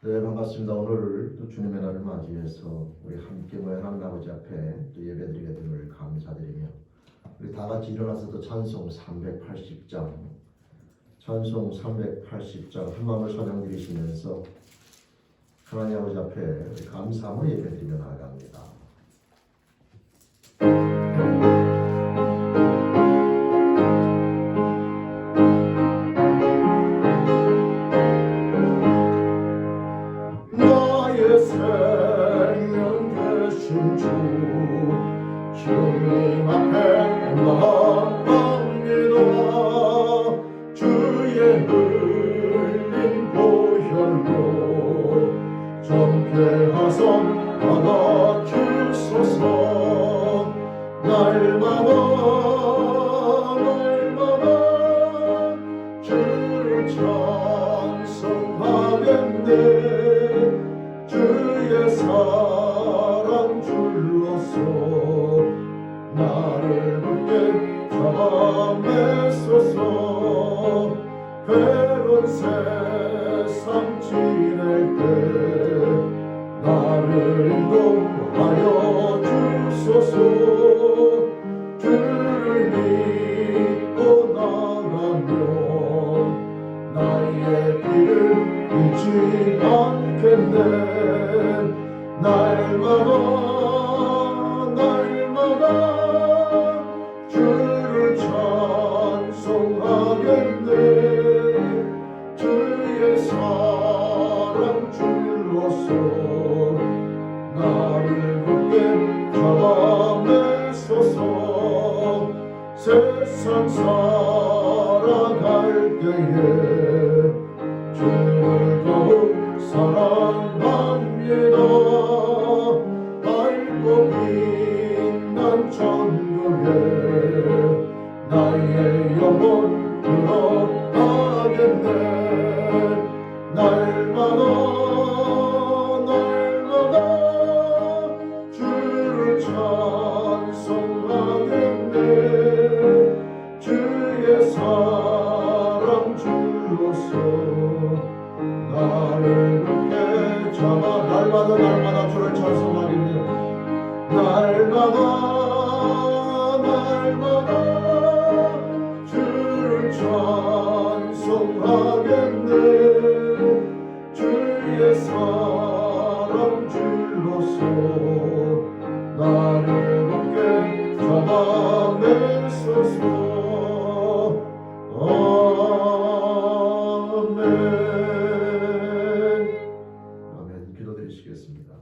네, 반갑습니다. 오늘 또 주님의 날을 맞이해서 우리 함께 모여 하나님 아버지 앞에 또 예배드리게 됨을 감사드리며 우리 다 같이 일어나서 또 찬송 380장 한 마음을 찬양드리시면서 하나님 아버지 앞에 우리 감사함으로 예배드리며 나아갑니다. 나의 생명 되신 주 주님 앞에 나갑니다. 주의 흘린 보혈로 정죄하사 받아주소서. 날마다 주를 찬송하겠네. 주의 사랑 줄로서 나를 굳게 잡아매소서. 괴로운 세상 지낼 때 나를 인도하여 주소서. 주를 믿고 나가면 나의 길을 잃지 않겠네. 날마다 주를 찬송하겠네. 주의 사랑 줄로서 나를 굳게 잡아매소서. 세상 살아갈 때에 주를 더욱 사랑합니다. 밝고 빛난 천국에 나의 영혼 들어가겠네. 날마다 주를 찬송하겠네. 주의 사랑 줄로서 나를 굳게 잡아 날마다 주를 찬송하겠네. 날마다 주를 찬송하겠네. 주의 사랑 줄로서 나를 굳게 잡아매소서. 아멘. 기도드리시겠습니다.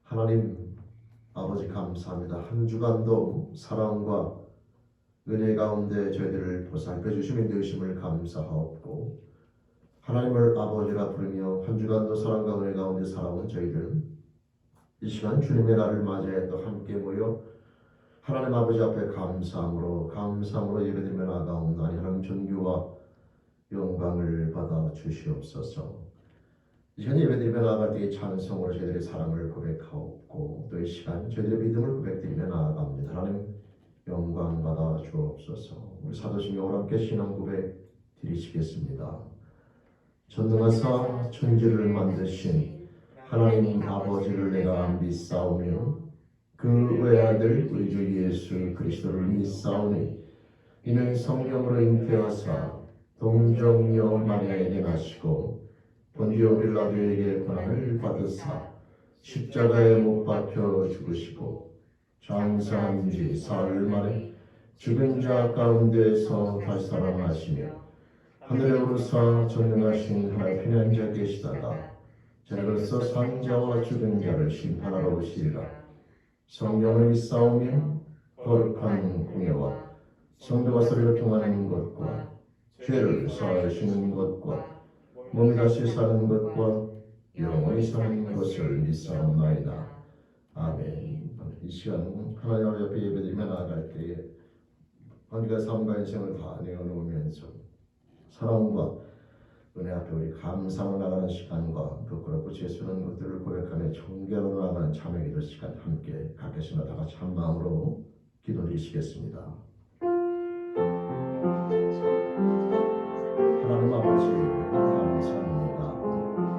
하나님 아버지 감사합니다. 한 주간도 사랑과 은혜 가운데 저희들을 보살펴 주심에 되심을 감사하옵고, 하나님을 아버지라 부르며 한 주간도 사랑과 은혜 가운데 살아온 저희들 이 시간 주님의 날을 맞이해 또 함께 모여 하나님 아버지 앞에 감사함으로 예배드리며 나아가옵나니 하나님 존귀와 영광을 받아 주시옵소서. 이 시간 예배드리며 나아갈 때의 찬송으로 저희들의 사랑을 고백하옵고, 또 이 시간 저희들의 믿음을 고백드리며 나아갑니다. 하나님 영광 받아 주옵소서. 우리 사도신경으로 함께 신앙 고백 드리시겠습니다. 전능하사 천지를 만드신 하나님 아버지를 내가 믿사오며 그 외아들 우리 주 예수 그리스도를 믿사오니 이는 성령으로 잉태하사 동정녀 마리아에게 나시고 본디오 빌라도에게 고난을 받으사 십자가에 못 박혀 죽으시고 장사한 지 사흘 만에 죽은 자 가운데서 다시 살아나시며 하늘에 오르사 전능하신 하나님의 앉아 계시다가 저희로서 산 자와 죽은 자를 심판하러 오시리라. 성령을 믿사오며 거룩한 공예와 성도가 서로 통하는 것과 죄를 사하시는 것과 몸이 다시 사는 것과 영원히 사는 것을 믿사옵나이다. 아멘. 이 시간 하나님 앞에 예배드리며 나아갈 때에 우리가 삶과 인생을 다 내어놓으면서 사랑과 은혜 앞에 우리 감사로 나가는 시간과 부끄럽고 죄스러운 것들을 고백하며 정결로 나가는 참회 기도 시간 함께 갖겠습니다. 다 같이 한 마음으로 기도드리시겠습니다. 하나님 아버지 감사합니다.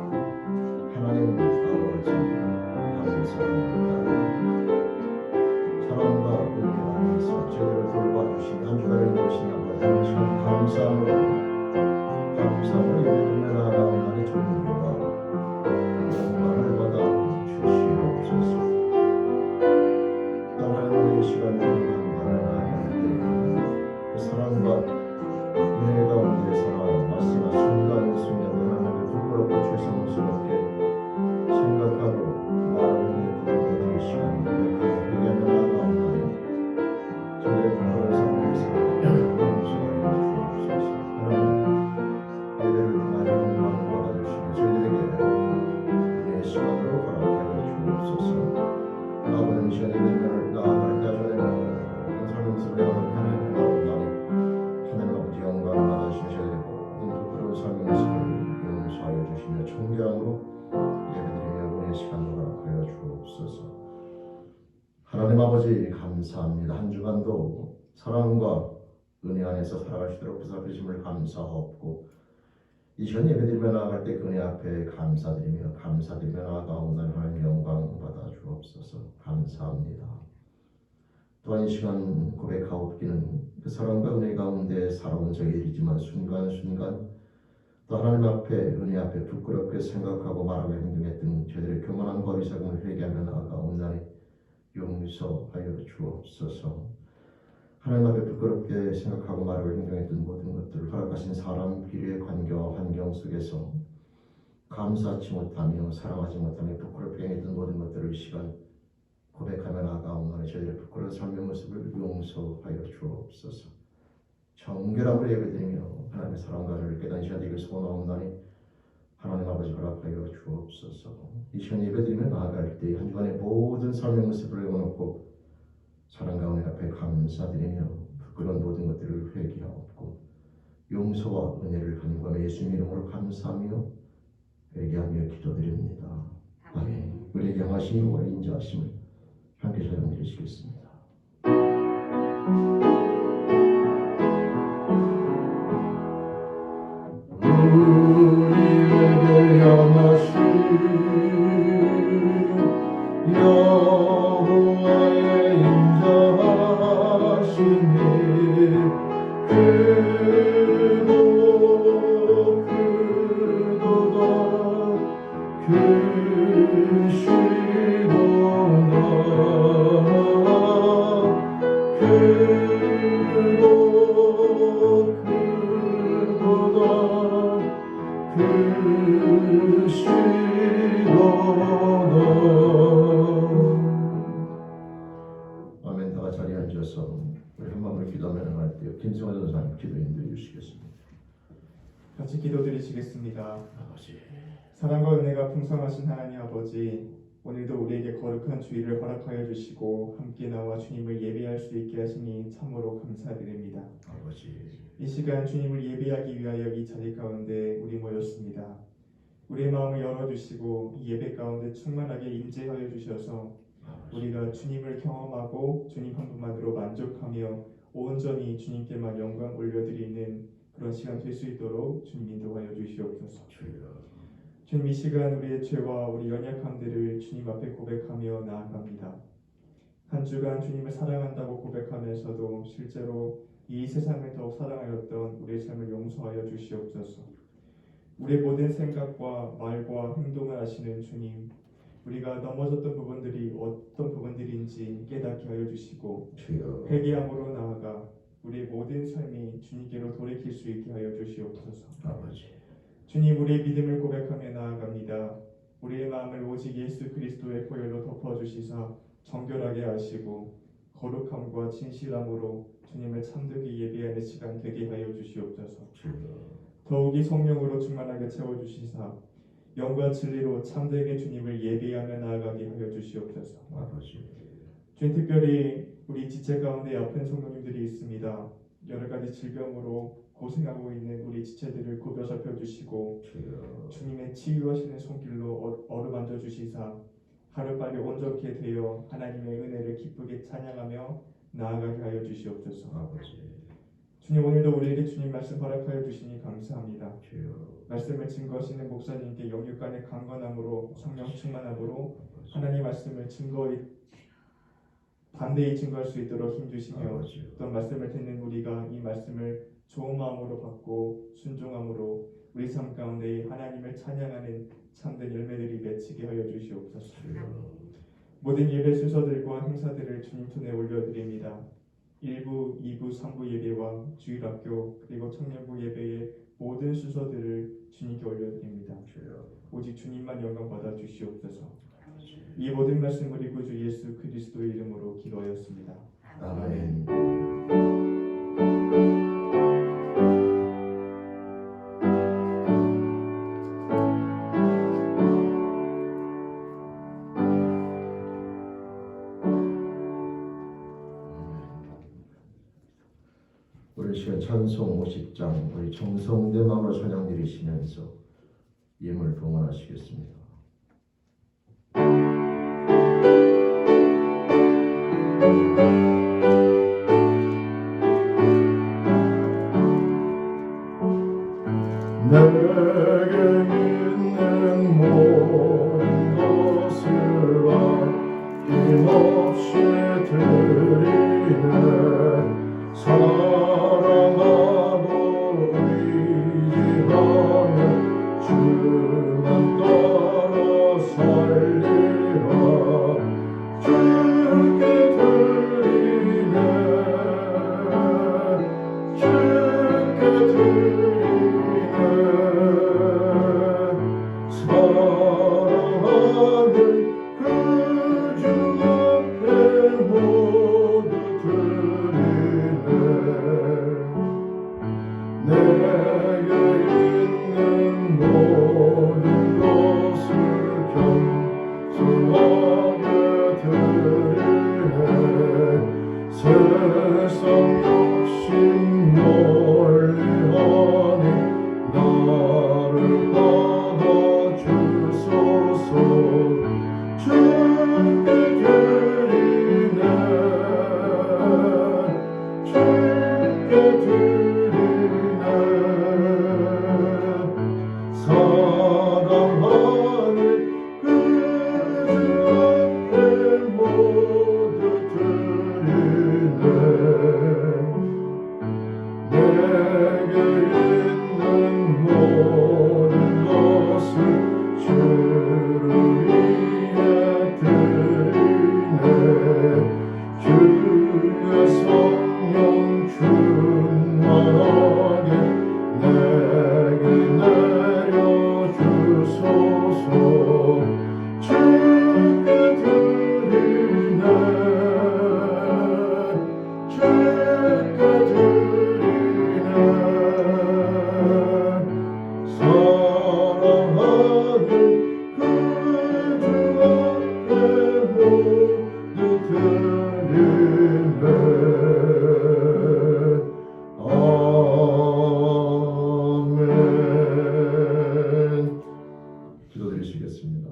기도드리며 존경으로 예배드리며 은혜의 시간을 허락하여 주옵소서. 하나님 아버지 감사합니다. 한 주간도 사랑과 은혜 안에서 살아갈 수 있도록 보살피심을 감사하옵고 이 시간 예배드리며 나아갈 때 그 은혜 앞에 감사드리며 나아가오는 하나님 영광 받아 주옵소서. 감사합니다. 또한 이 시간 고백하옵기는 그 사랑과 은혜 가운데 살아온 적이 일이지만 순간순간 또 하나님 앞에 은혜 앞에 부끄럽게 생각하고 말하고 행동했던 저희들의 교만한 거리사금을 회개하며 나아가옵나니 용서하여 주옵소서. 하나님 앞에 부끄럽게 생각하고 말하고 행동했던 모든 것들을 허락하신 사람 비례의 관계와 환경 속에서 감사하지 못하며 사랑하지 못하며 부끄럽게 행했던 모든 것들을 이 시간 고백하며 나아가옵나니 저희들의 부끄러운 삶의 모습을 용서하여 주옵소서. 정결함으로 예배드리며 하나님의 사랑과 은혜를 깨닫는 시간 되길 소원하옵나니 하나님 아버지 허락하여 주옵소서. 이 시간 예배드리며 나아갈 때 한 주간의 모든 삶의 모습을 내어놓고 사랑과 은혜 앞에 감사드리며 부끄러운 모든 것들을 회개하옵고 용서와 은혜를 간구하며 예수님 이름으로 감사하며 회개하며 기도드립니다. 아멘. 우리에게 향하신 이와 인자하심을 함께 찬양드리시겠습니다. 우리에게 향하신 여호와의 인자하심이 크고 크도다 아멘. 다 자리에 앉아서 우리 한 마음으로 기도하며 나갈 때요. 김성환 전사님 기도 인도해 주시겠습니다. 같이 기도드리시겠습니다. 아버지, 사랑과 은혜가 풍성하신 하나님 아버지, 오늘도 우리에게 거룩한 주일을 허락하여 주시고 함께 나와 주님을 예배할 수 있게 하시니 참으로 감사드립니다. 아버지, 이 시간 주님을 예배하기 위하여 이 자리 가운데 우리 모였습니다. 우리의 마음을 열어주시고 이 예배 가운데 충만하게 임재하여 주셔서 우리가 주님을 경험하고 주님 한 분만으로 만족하며 온전히 주님께만 영광 올려드리는 그런 시간 될 수 있도록 주님 인도하여 주시옵소서. 주님, 이 시간 우리의 죄와 우리 연약함들을 주님 앞에 고백하며 나아갑니다. 한 주간 주님을 사랑한다고 고백하면서도 실제로 이 세상을 더욱 사랑하였던 우리의 삶을 용서하여 주시옵소서. 우리의 모든 생각과 말과 행동을 아시는 주님, 우리가 넘어졌던 부분들이 어떤 부분들인지 깨닫게 하여 주시고 회개함으로 나아가 우리의 모든 삶이 주님께로 돌이킬 수 있게 하여 주시옵소서. 아버지, 주님, 우리의 믿음을 고백하며 나아갑니다. 우리의 마음을 오직 예수 그리스도의 보혈로 덮어주시사 정결하게 하시고 거룩함과 진실함으로 주님을 참되게 예배하는 시간 되게 하여 주시옵소서. 더욱이 성령으로 충만하게 채워주시사 영과 진리로 참되게 주님을 예배하며 나아가게 하여 주시옵소서. 아버지, 주님, 특별히 우리 지체 가운데 아픈 성도님들이 있습니다. 여러 가지 질병으로 고생하고 있는 우리 지체들을 굽혀 살펴주시고 주님의 치유하시는 손길로 어루만져 주시사 하루빨리 온전케 되어 하나님의 은혜를 기쁘게 찬양하며 나아가게 하여 주시옵소서. 아버지, 주님, 오늘도 우리에게 주님 말씀 허락하여 주시니 감사합니다. 주여, 말씀을 증거하시는 목사님께 영육간의 강건함으로 성령 충만함으로 하나님 말씀을 반대히 증거할 수 있도록 힘주시며 어떤 말씀을 듣는 우리가 이 말씀을 좋은 마음으로 받고 순종함으로 우리 삶 가운데 하나님을 찬양하는 참된 열매들이 맺히게 하여 주시옵소서. 모든 예배 순서들과 행사들을 주님 손에 올려드립니다. 1부, 2부, 3부 예배와 주일학교 그리고 청년부 예배의 모든 순서들을 주님께 올려드립니다. 오직 주님만 영광 받아 주시옵소서. 이 모든 말씀 우리 구주 예수 그리스도의 이름으로 기도하였습니다. 아멘. 우리 시간 찬송 50장 우리 정성된 마음으로 찬양 드리시면서 1부 2부 3부 예배와 주일 학교 그리고 청년부 예배의 모든 순서들을 주님께 올려드립니다. 임을 봉헌하시겠습니다. 내게 있는 모든 것을 아낌없이 드리네. 사랑하고 의지하며 주만 따라 살리라. 주께 드리네. 주께 드리네. 사랑하는 그 주 앞에 모두 드리네. 내게 있는 모든 것을 겸손하게 드리네. 세상 욕심 멀리하니 나를 받아주소서. 주께 드리네. 주께 드리네. 사랑하는 그 주 앞에 모두 드리네. 내게 있는 모든 것을 주를 위해 드리네. 주의 성령 충만하게 내게 내려주소서. 주께 드리네. 주께 드리네. 사랑하는 그 주 앞에 모두 드리네. 아멘. 기도드리시겠습니다.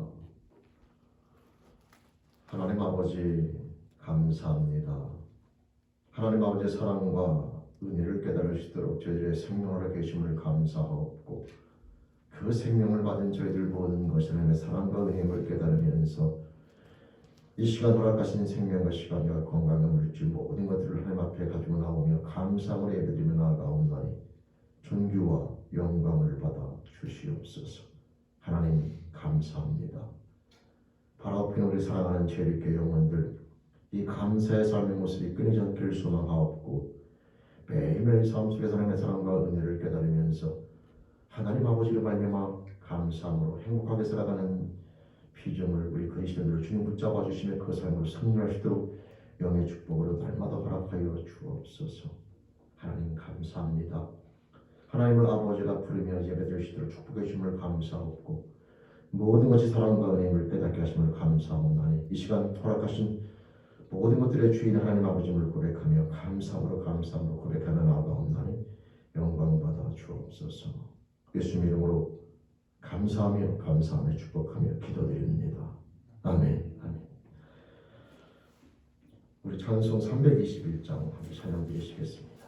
하나님 아버지 감사합니다. 하나님 아버지의 사랑과 은혜를 깨달을 수 있도록 저희들의 생명을 계심을 감사하옵고, 그 생명을 받은 저희들 모든 것이 하나님의 사랑과 은혜를 깨달으면서 이 시간 허락하신 생명과 시간과 건강과 물질 모든 것들을 하나님 앞에 가지고 나오며 감사함으로 예배드리며 나아가옵나니 존귀와 영광을 받아 주시옵소서. 하나님 감사합니다. 바라옵히는 우리 사랑하는 죄인의 영혼들, 이 감사의 삶의 모습이 끊이지 않기를 소망하옵고, 매일매일 삶 속에서 하나님의 사랑과 은혜를 깨달으면서 하나님 아버지를 말미암아 감사함으로 행복하게 살아가는 비전을 우리 그리스도인들 주님 붙잡아 주시며 그 삶으로 승리하시도록 영의 축복으로 날마다 허락하여 주옵소서. 하나님 감사합니다. 하나님을 아버지가 부르며 예배드리시도록 축복해 주심을 감사하옵고, 모든 것이 사랑과 은혜임을 깨닫게 하심을 감사하옵나니 이 시간 허락하신 모든 것들의 주인 하나님 아버지를 고백하며 감사함으로 고백하며 나아가옵나니 영광 받아 주옵소서. 예수 이름으로 감사하며 축복하며 기도드립니다. 아멘. 아멘. 우리 찬송 321장 함께 찬양 드리시겠습니다.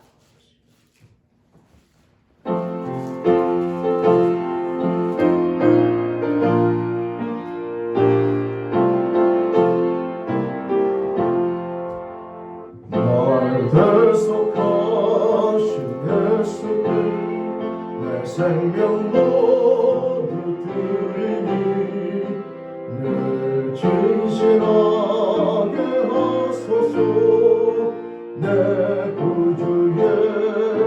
생명 모두 드리니 늘 진실하게 하소서. 내 구주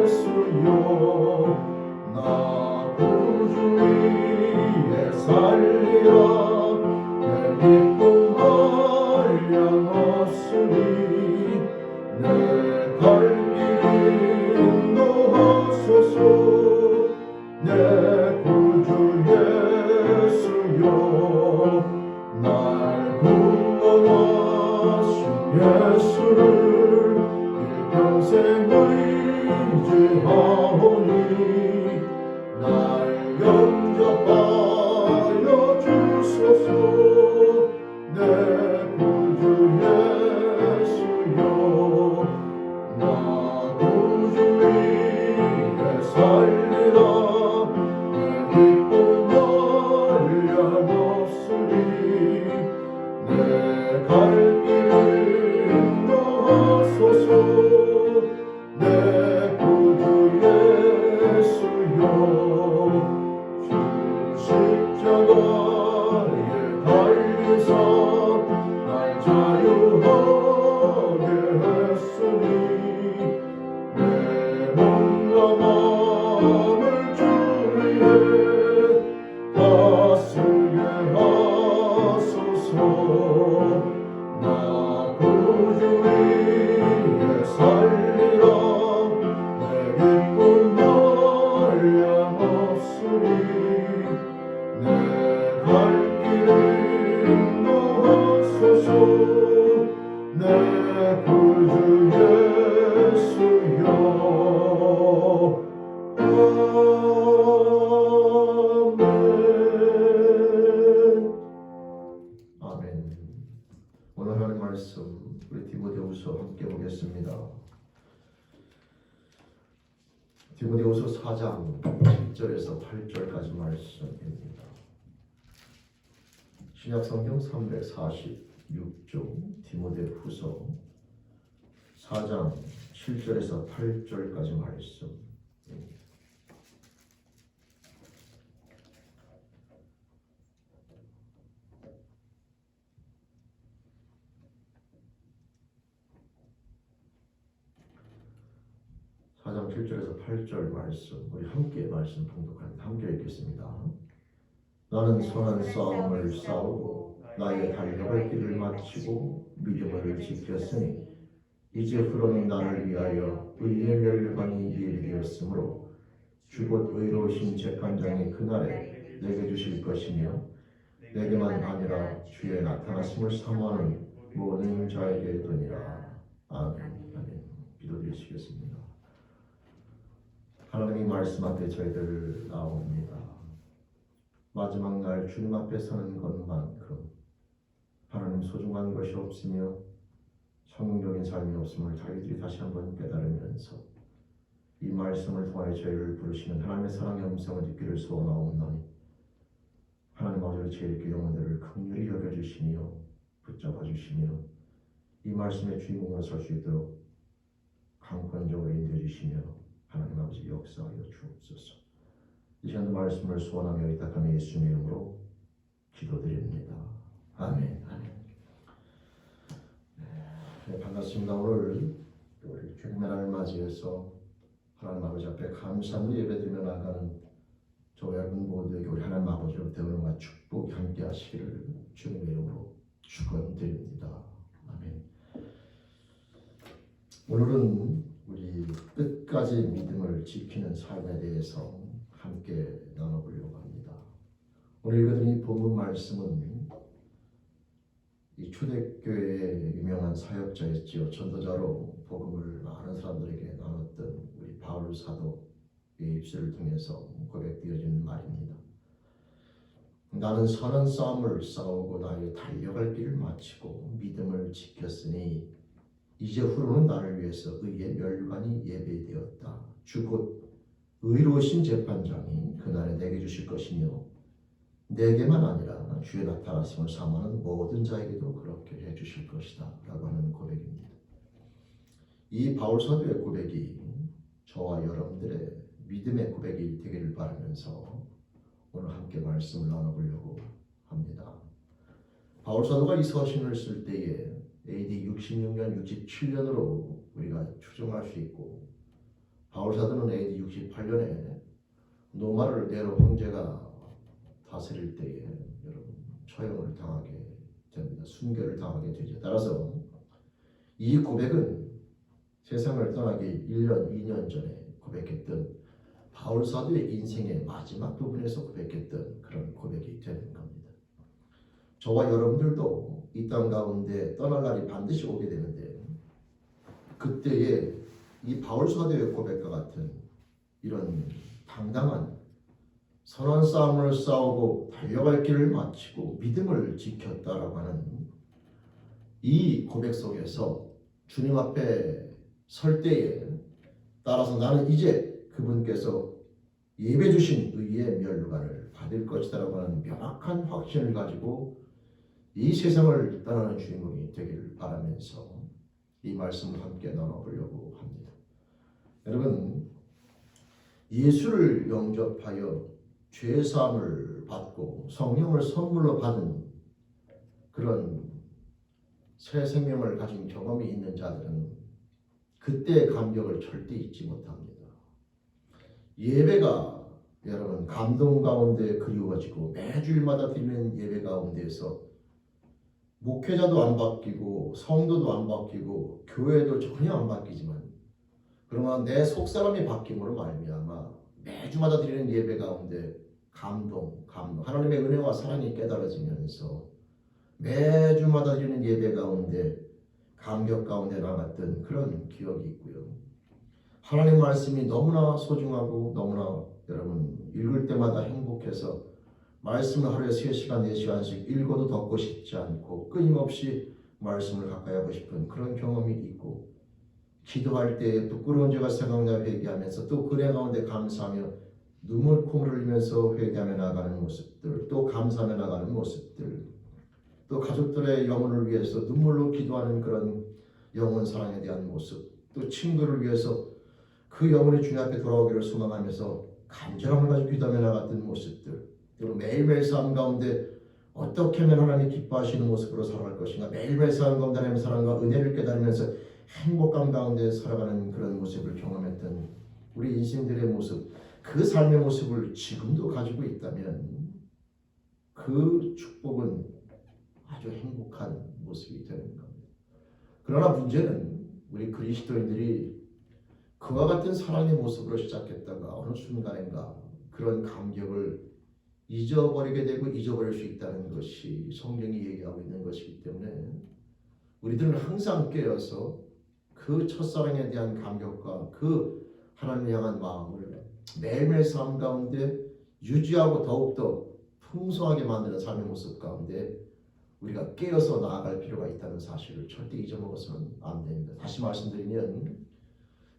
예수여, 나 구주 위에 살리라. 내 기쁨 한량하으니 내 갈 길 인도하소서. 내 구주 예수여, 날 구원하신 예수를 일평생 의지하오니 날 영접하시는 십자가에 달리사 날 자유하게 했으니 내 몸과 마음을 주 위에 다스게 하소서. 나 구주 위에 살리라. 내 기쁨 한량없으니 내 갈 길을 인도하소서. 내 구주 예수여. 아멘. 아멘. 오늘 하는 말씀 우리 디모데후서 함께 보겠습니다. 디모데후서 4장 7절에서 8절까지 말씀입니다. 신약성경 346쪽 디모데후서 4장 7절에서 8절까지 말씀입니다. 4장 7절에서 8절 말씀 우리 함께 말씀 봉독합니다. 함께 읽겠습니다. 나는 선한 싸움을 싸우고 나의 달려갈 길을 마치고 믿음을 지켰으니 이제부로는 나를 위하여 의의 멸관이 예비되었으므로 주곧 의로우신 재판장이 그날에 내게 주실 것이며 내게만 아니라 주의 나타나심을 사모하는 모든 자에게 되니라. 아멘. 아멘. 기도드리시겠습니다. 하나님의 말씀 앞에 저희들 나옵니다. 마지막 날 주님 앞에 서는 것만큼 하나님 소중한 것이 없으며 성공적인 삶이 없음을 저희들이 다시 한번 깨달으면서 이 말씀을 통하여 저희를 부르시는 하나님의 사랑의 음성을 듣기를 소원하옵나니 하나님 아버지 저희의 영혼들을 긍휼히 여겨주시며 붙잡아 주시며 이 말씀의 주인공으로 설 수 있도록 강권적으로 인도해 주시며 하나님 아버지 역사하여 주옵소서. 이 시간도 말씀을 소원하며 의탁하며 예수님의 이름으로 기도드립니다. 아멘. 아멘. 네, 반갑습니다. 오늘 우리 주님의 날을 맞이해서 하나님 아버지 앞에 감사로 예배드리며 나가는 저와 여러분 모두에게 우리 하나님 아버지로부터 은혜와 축복이 함께 하시기를 주님의 이름으로 축원드립니다. 아멘. 오늘은 우리 끝까지 믿음을 지키는 삶에 대해서 함께 나눠보려고 합니다. 오늘 읽어드린 이 본문 말씀은 이 초대교회의 유명한 사역자였지요. 전도자로 복음을 많은 사람들에게 나눴던 우리 바울 사도의 입술을 통해서 고백되어진 말입니다. 나는 선한 싸움을 싸우고 나의 달려갈 길을 마치고 믿음을 지켰으니 이제후로는 나를 위해서 의의 멸관이 예비되었다. 주 곧 의로우신 재판장이 그날에 내게 주실 것이며 내게만 아니라 주의 나타나심을 사모하는 모든 자에게도 그렇게 해주실 것이다 라고 하는 고백입니다. 이 바울 사도의 고백이 저와 여러분들의 믿음의 고백이 되기를 바라면서 오늘 함께 말씀을 나눠보려고 합니다. 바울 사도가 이 서신을 쓸 때에 AD 66년, 67년으로 우리가 추정할 수 있고 바울 사도는 AD 68년에 노마를 네로 황제가 다스릴 때에 여러분 처형을 당하게 됩니다. 순교를 당하게 되죠. 따라서 이 고백은 세상을 떠나기 1년, 2년 전에 고백했던 바울 사도의 인생의 마지막 부분에서 고백했던 그런 고백이 되는 겁니다. 저와 여러분들도 이 땅 가운데 떠날 날이 반드시 오게 되는데 그때에 이 바울 사도의 고백과 같은 이런 당당한 선한 싸움을 싸우고 달려갈 길을 마치고 믿음을 지켰다라고 하는 이 고백 속에서 주님 앞에 설 때에 따라서 나는 이제 그분께서 예배 주신 의의 멸관을 받을 것이다라고 하는 명확한 확신을 가지고 이 세상을 떠나는 주인공이 되기를 바라면서 이 말씀을 함께 나눠보려고 합니다. 여러분, 예수를 영접하여 죄사함을 구원을 받고 성령을 선물로 받은 그런 새 생명을 가진 경험이 있는 자들은 그때의 감격을 절대 잊지 못합니다. 예배가 여러분 감동 가운데 그리워지고 매주일마다 드리는 예배 가운데에서 목회자도 안 바뀌고 성도도 안 바뀌고 교회도 전혀 안 바뀌지만 그러나 내 속사람이 바뀜으로 말미암아 매주마다 드리는 예배 가운데 감동 하나님의 은혜와 사랑이 깨달아지면서 매주마다 드리는 예배 가운데 감격 가운데 나갔던 그런 기억이 있고요. 하나님 말씀이 너무나 소중하고 너무나 여러분 읽을 때마다 행복해서 말씀을 하루에 3시간 4시간씩 읽어도 덮고 싶지 않고 끊임없이 말씀을 가까이 하고 싶은 그런 경험이 있고 기도할 때 부끄러운 죄가 생각나 회개하면서 또 그래 가운데 감사하며 눈물 콧물을 흘리면서 회개하며 나가는 모습들 또 감사하며 나가는 모습들 또 가족들의 영혼을 위해서 눈물로 기도하는 그런 영혼 사랑에 대한 모습 또 친구를 위해서 그 영혼이 주님 앞에 돌아오기를 소망하면서 간절함을 가지고 기도하며 나갔던 모습들 그리고 매일매일 삶 가운데 어떻게 하면 하나님이 기뻐하시는 모습으로 살아갈 것인가 매일매일 삶 가운데 하나님의 사랑과 은혜를 깨달으면서 행복감 가운데 살아가는 그런 모습을 경험했던 우리 인생들의 모습 그 삶의 모습을 지금도 가지고 있다면 그 축복은 아주 행복한 모습이 되는 겁니다. 그러나 문제는 우리 그리스도인들이 그와 같은 사랑의 모습으로 시작했다가 어느 순간인가 그런 감격을 잊어버리게 되고 잊어버릴 수 있다는 것이 성경이 얘기하고 있는 것이기 때문에 우리들은 항상 깨어서 그 첫사랑에 대한 감격과 그 하나님을 향한 마음을 매일매일 삶 가운데 유지하고 더욱더 풍성하게 만드는 삶의 모습 가운데 우리가 깨어서 나아갈 필요가 있다는 사실을 절대 잊어먹어서는 안 됩니다. 다시 말씀드리면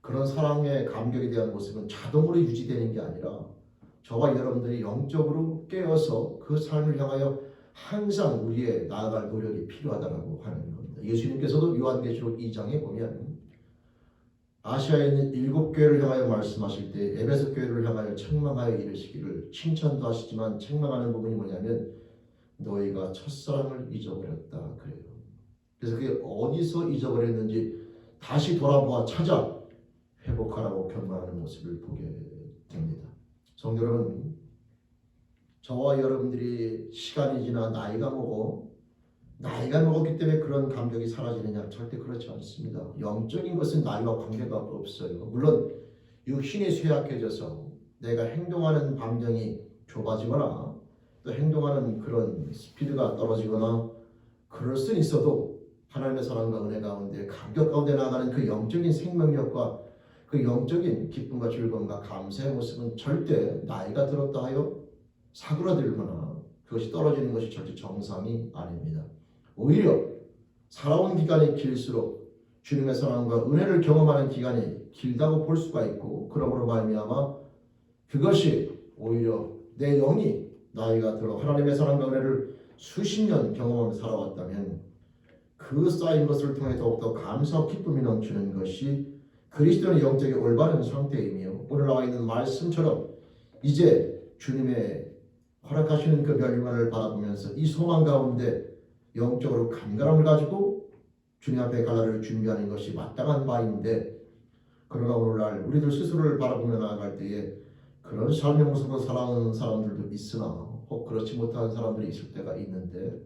그런 사랑의 감격에 대한 모습은 자동으로 유지되는 게 아니라 저와 여러분들이 영적으로 깨어서 그 삶을 향하여 항상 우리의 나아갈 노력이 필요하다고 하는 겁니다. 예수님께서도 요한계시록 2장에 보면 아시아에 있는 7교회를 향하여 말씀하실 때 에베소 교회를 향하여 책망하여 이르시기를 칭찬도 하시지만 책망하는 부분이 뭐냐면 너희가 첫사랑을 잊어버렸다 그래요. 그래서 그게 어디서 잊어버렸는지 다시 돌아보아 찾아 회복하라고 경고하는 모습을 보게 됩니다. 성도 여러분, 저와 여러분들이 시간이 지나 나이가 먹었기 때문에 그런 감격이 사라지느냐? 절대 그렇지 않습니다. 영적인 것은 나이와 관계가 없어요. 물론 육신이 쇠약해져서 내가 행동하는 반경이 좁아지거나 또 행동하는 그런 스피드가 떨어지거나 그럴 수는 있어도 하나님의 사랑과 은혜 가운데 감격 가운데 나가는 그 영적인 생명력과 그 영적인 기쁨과 즐거움과 감사의 모습은 절대 나이가 들었다 하여 사그라들거나 그것이 떨어지는 것이 절대 정상이 아닙니다. 오히려 살아온 기간이 길수록 주님의 사랑과 은혜를 경험하는 기간이 길다고 볼 수가 있고 그러므로 말미암아 그것이 오히려 내 영이 나이가 들어 하나님의 사랑과 은혜를 수십 년 경험하며 살아왔다면 그 쌓인 것을 통해 더욱더 감사와 기쁨이 넘치는 것이 그리스도의 영적인 올바른 상태이며 오늘 나와 있는 말씀처럼 이제 주님의 허락하시는 그 멸류관을 바라보면서 이 소망 가운데 영적으로 간절함을 가지고 주님 앞에 갈 날을 준비하는 것이 마땅한 바인데 그러나 오늘날 우리들 스스로를 바라보며 나아갈 때에 그런 삶의 모습으로 살아오는 사람들도 있으나 혹 그렇지 못한 사람들이 있을 때가 있는데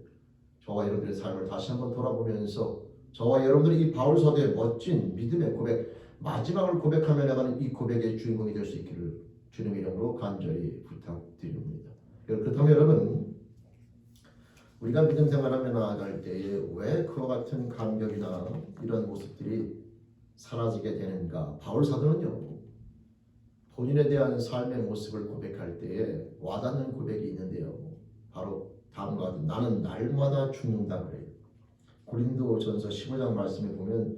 저와 여러분들의 삶을 다시 한번 돌아보면서 저와 여러분들이 이 바울 사도의 멋진 믿음의 고백 마지막을 고백하며 나가는 이 고백의 주인공이 될 수 있기를 주님의 이름으로 간절히 부탁드립니다. 그렇다면 여러분 우리가 믿음 생활하며 나아갈 때에 왜 그와 같은 감격이나 이런 모습들이 사라지게 되는가? 바울 사도는요 본인에 대한 삶의 모습을 고백할 때에 와닿는 고백이 있는데요 바로 다음과 같은 나는 날마다 죽는다 그래요. 고린도전서 15장 말씀에 보면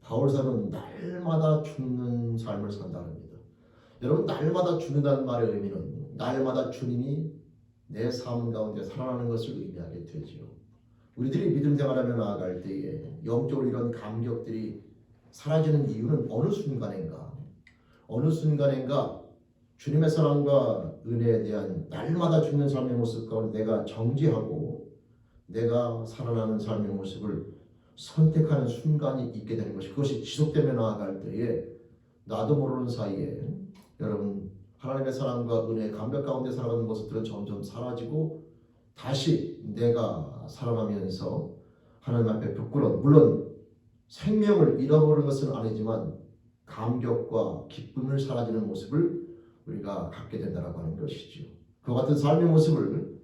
바울 사도는 날마다 죽는 삶을 산다 합니다. 여러분 날마다 죽는다는 말의 의미는 날마다 주님이 내 삶 가운데 살아나는 것을 의미하게 되지요. 우리들이 믿음 생활하며 나아갈 때에 영적으로 이런 감격들이 사라지는 이유는 어느 순간인가 주님의 사랑과 은혜에 대한 날마다 죽는 삶의 모습 가운데 내가 정지하고 내가 살아나는 삶의 모습을 선택하는 순간이 있게 되는 것이, 그것이 지속되며 나아갈 때에 나도 모르는 사이에 여러분 하나님의 사랑과 은혜의 감격 가운데 살아가는 모습들은 점점 사라지고 다시 내가 살아나면서 하나님 앞에 부끄러운, 물론 생명을 잃어버리는 것은 아니지만 감격과 기쁨을 사라지는 모습을 우리가 갖게 된다라고 하는 것이지요. 그와 같은 삶의 모습을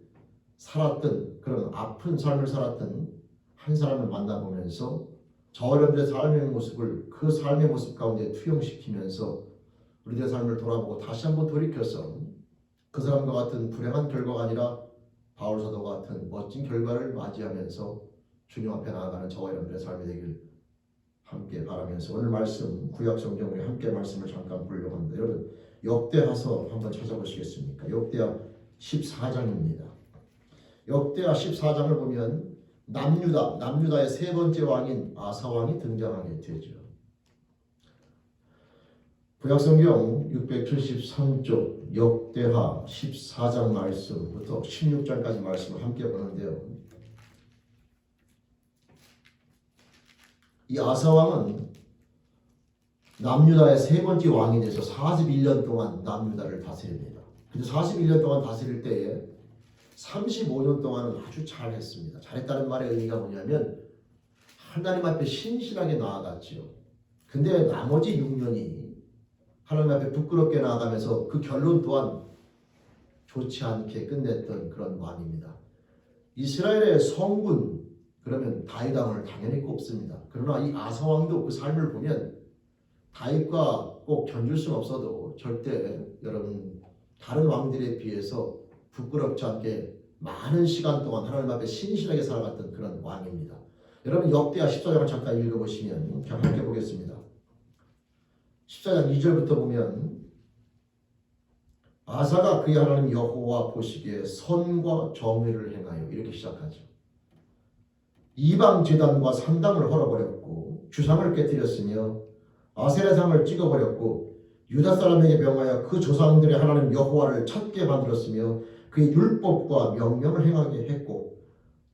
살았던, 그런 아픈 삶을 살았던 한 사람을 만나보면서 저 어른들의 삶의 모습을 그 삶의 모습 가운데 투영시키면서 우리들의 삶을 돌아보고 다시 한번 돌이켜서 그 사람과 같은 불행한 결과가 아니라 바울 사도와 같은 멋진 결과를 맞이하면서 주님 앞에 나아가는 저와 여러분들의 삶이 되길 함께 바라면서 오늘 말씀 구약 성경 우리 함께 말씀을 잠깐 보려고 합니다. 여러분 역대하서 한번 찾아보시겠습니까? 역대하 14장입니다. 역대하 14장을 보면 남유다의 세 번째 왕인 아사 왕이 등장하게 되죠. 구약성경 673쪽 역대하 14장 말씀부터 16장까지 말씀을 함께 보는데요. 이 아사 왕은 남유다의 세 번째 왕이 돼서 41년 동안 남유다를 다스립니다. 근데 41년 동안 다스릴 때에 35년 동안은 아주 잘했습니다. 잘했다는 말의 의미가 뭐냐면 하나님 앞에 신실하게 나아갔지요. 근데 나머지 6년이 하나님 앞에 부끄럽게 나아가면서 그 결론 또한 좋지 않게 끝냈던 그런 왕입니다. 이스라엘의 성군 그러면 다윗 왕을 당연히 꼽습니다. 그러나 이 아사 왕도 그 삶을 보면 다윗과 꼭 견줄 수는 없어도 절대 여러분 다른 왕들에 비해서 부끄럽지 않게 많은 시간 동안 하나님 앞에 신실하게 살아갔던 그런 왕입니다. 여러분 역대하 14장을 잠깐 읽어보시면 함께 보겠습니다. 14장 2절부터 보면 아사가 그의 하나님 여호와 보시기에 선과 정의를 행하여 이렇게 시작하죠. 이방 제단과 산당을 헐어버렸고 주상을 깨뜨렸으며 아세라상을 찍어버렸고 유다 사람에게 명하여 그 조상들의 하나님 여호와를 찾게 만들었으며 그의 율법과 명령을 행하게 했고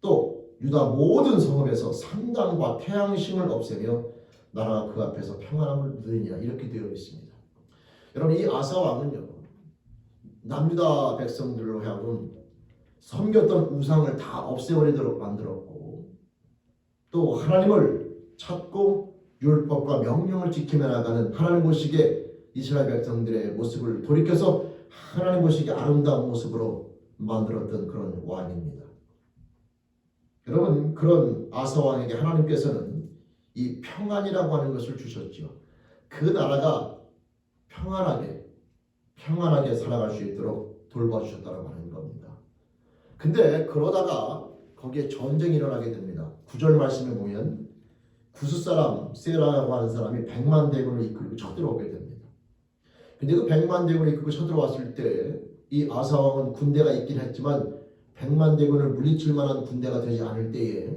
또 유다 모든 성읍에서 산당과 태양신을 없애며 나라가 그 앞에서 평안함을 누리니라 이렇게 되어 있습니다. 여러분 이 아사 왕은요 남유다 백성들로 하여금 섬겼던 우상을 다 없애버리도록 만들었고 또 하나님을 찾고 율법과 명령을 지키며 나가는 하나님 보시기에 이스라엘 백성들의 모습을 돌이켜서 하나님 보시기에 아름다운 모습으로 만들었던 그런 왕입니다. 여러분 그런 아사 왕에게 하나님께서는 이 평안이라고 하는 것을 주셨죠. 그 나라가 평안하게 살아갈 수 있도록 돌봐주셨다고 하는 겁니다. 근데 그러다가 거기에 전쟁이 일어나게 됩니다. 9절 말씀에 보면 구스 사람 세라라고 하는 사람이 100만 대군을 이끌고 쳐들어오게 됩니다. 근데 그 100만 대군을 이끌고 쳐들어왔을 때 이 아사 왕은 군대가 있긴 했지만 100만 대군을 물리칠 만한 군대가 되지 않을 때에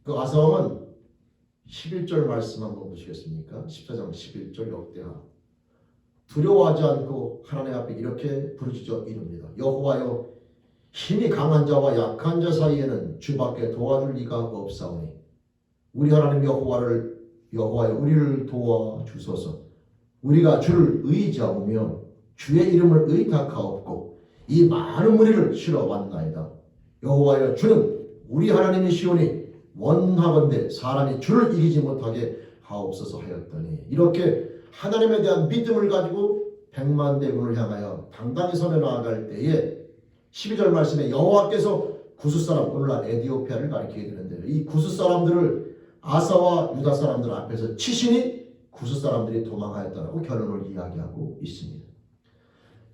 그 아사 왕은 11절 말씀 한번 보시겠습니까? 14장 11절 역대하 두려워하지 않고 하나님 앞에 이렇게 부르짖어 이릅니다. 여호와여 힘이 강한 자와 약한 자 사이에는 주밖에 도와줄 이가 없사오니 우리 하나님 여호와여 우리를 도와주소서. 우리가 주를 의지하오며 주의 이름을 의탁하옵고 이 많은 무리를 실어 왔나이다. 여호와여 주는 우리 하나님이시오니 원하건대 사람이 주를 이기지 못하게 하옵소서 하였더니 이렇게 하나님에 대한 믿음을 가지고 100만 대군을 향하여 당당히 서며 나아갈 때에 12절 말씀에 여호와께서 구스 사람 오늘날 에디오피아를 가리키게 되는데요. 이 구스 사람들을 아사와 유다 사람들 앞에서 치시니 구스 사람들이 도망하였다라고 결론을 이야기하고 있습니다.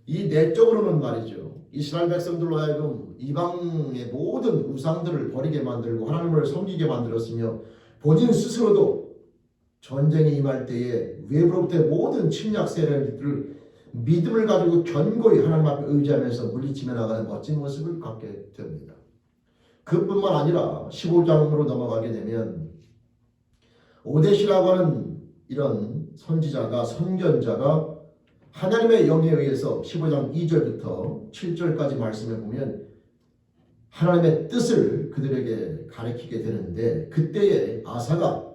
이 내적으로는 말이죠. 이스라엘 백성들로 하여금 이방의 모든 우상들을 버리게 만들고 하나님을 섬기게 만들었으며 본인 스스로도 전쟁이 임할 때에 외부로부터의 모든 침략 세력들을 믿음을 가지고 견고히 하나님 앞에 의지하면서 물리치며 나가는 멋진 모습을 갖게 됩니다. 그뿐만 아니라 15장으로 넘어가게 되면 오데시라고 하는 이런 선지자가 선견자가 하나님의 영에 의해서 15장 2절부터 7절까지 말씀해 보면 하나님의 뜻을 그들에게 가르치게 되는데, 그때에 아사가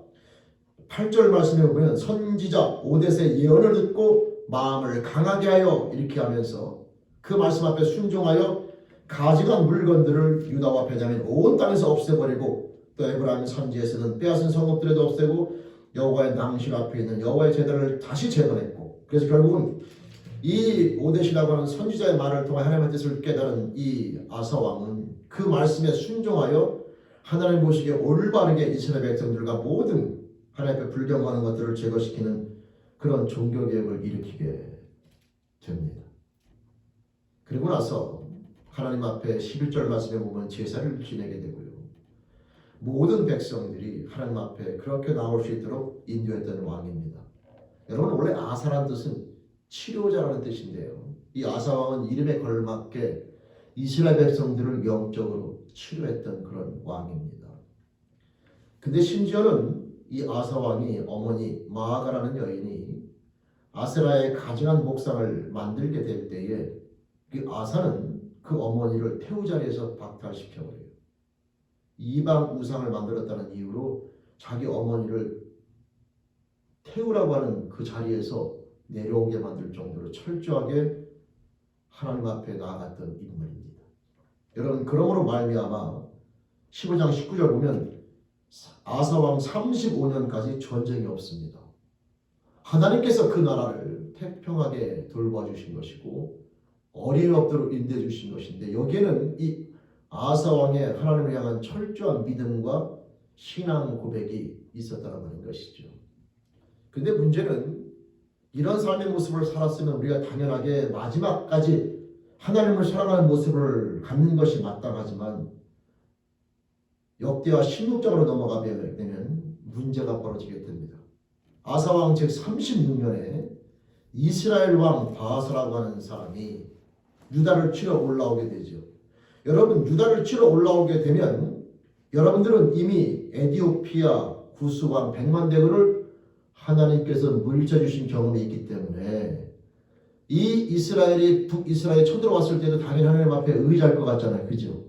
8절 말씀해 보면 선지자 오뎃의 예언을 듣고 마음을 강하게 하여 이렇게 하면서 그 말씀 앞에 순종하여 가져간 물건들을 유다와 베냐민 온 땅에서 없애버리고, 또 에브라임 산지에서는 빼앗은 성읍들에도 없애고 여호와의 낭실 앞에 있는 여호와의 제단을 다시 재건했고, 그래서 결국은 이 오뎃이라고 하는 선지자의 말을 통해 하나님의 뜻을 깨달은 이 아사 왕은 그 말씀에 순종하여 하나님 보시기에 올바르게 이스라엘 백성들과 모든 하나님 앞에 불경하는 것들을 제거시키는 그런 종교개혁을 일으키게 됩니다. 그리고 나서 하나님 앞에 11절 말씀에 보면 제사를 지내게 되고요. 모든 백성들이 하나님 앞에 그렇게 나올 수 있도록 인도했던 왕입니다. 여러분, 원래 아사라는 뜻은 치료자라는 뜻인데요. 이 아사 왕은 이름에 걸맞게 이스라엘 백성들을 영적으로 치료했던 그런 왕입니다. 근데 심지어는 이 아사 왕이 어머니 마아가라는 여인이 아세라의 가증한 목상을 만들게 될 때에 그 아사는 그 어머니를 태우 자리에서 박탈시켜버려요. 이방 우상을 만들었다는 이유로 자기 어머니를 태우라고 하는 그 자리에서 내려오게 만들 정도로 철저하게 하나님 앞에 나아갔던 인물입니다. 여러분, 그러므로 말미암아 15장 19절 보면 아사왕 35년까지 전쟁이 없습니다. 하나님께서 그 나라를 태평하게 돌봐주신 것이고 어려움 없도록 인도해 주신 것인데, 여기에는 이 아사왕의 하나님을 향한 철저한 믿음과 신앙 고백이 있었다는 것이죠. 근데 문제는 이런 삶의 모습을 살았으면 우리가 당연하게 마지막까지 하나님을 사랑하는 모습을 갖는 것이 마땅하지만 역대와 16장으로 넘어가게 되면 문제가 벌어지게 됩니다. 아사왕 즉 36년에 이스라엘 왕 바아사라고 하는 사람이 유다를 치러 올라오게 되죠. 여러분, 유다를 치러 올라오게 되면 여러분들은 이미 에디오피아 구스왕 100만 대군을 하나님께서 물리쳐주신 경험이 있기 때문에 이 이스라엘이 북이스라엘에 쳐들어왔을 때도 당연히 하나님 앞에 의지할 것 같잖아요. 그죠?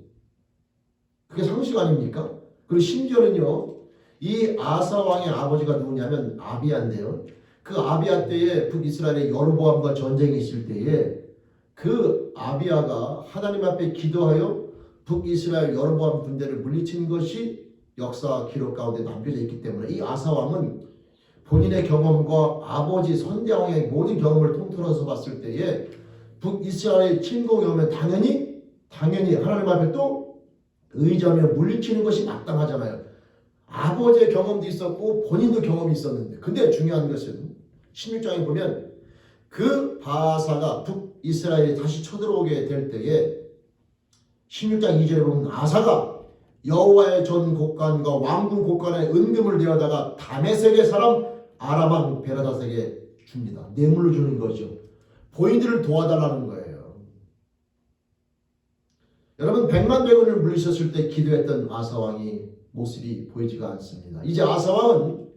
그게 상식 아닙니까? 그리고 심지어는요, 이 아사 왕의 아버지가 누구냐면 아비야인데요. 그 아비야 때에 북이스라엘의 여로보암과 전쟁이 있을 때에 그 아비야가 하나님 앞에 기도하여 북이스라엘 여로보암 군대를 물리친 것이 역사 기록 가운데 남겨져 있기 때문에 이 아사 왕은 본인의 경험과 아버지 선대왕의 모든 경험을 통틀어서 봤을 때에 북이스라엘 침공이 오면 당연히 하나님 앞에 또 의지하며 물리치는 것이 마땅하잖아요. 아버지의 경험도 있었고 본인도 경험이 있었는데, 근데 중요한 것은 16장에 보면 그 바아사가 북이스라엘이 다시 쳐들어오게 될 때에 16장 2절에 보면 아사가 여호와의 전 곡간과 왕궁 곡간에 은금을 내어다가 다메섹의 사람 아람왕 베라닷에게 줍니다. 뇌물을 주는 거죠. 본인들을 도와달라는 거예요. 여러분, 100만 대군을 물리쳤을 때 기도했던 아사왕이 모습이 보이지가 않습니다. 이제 아사왕은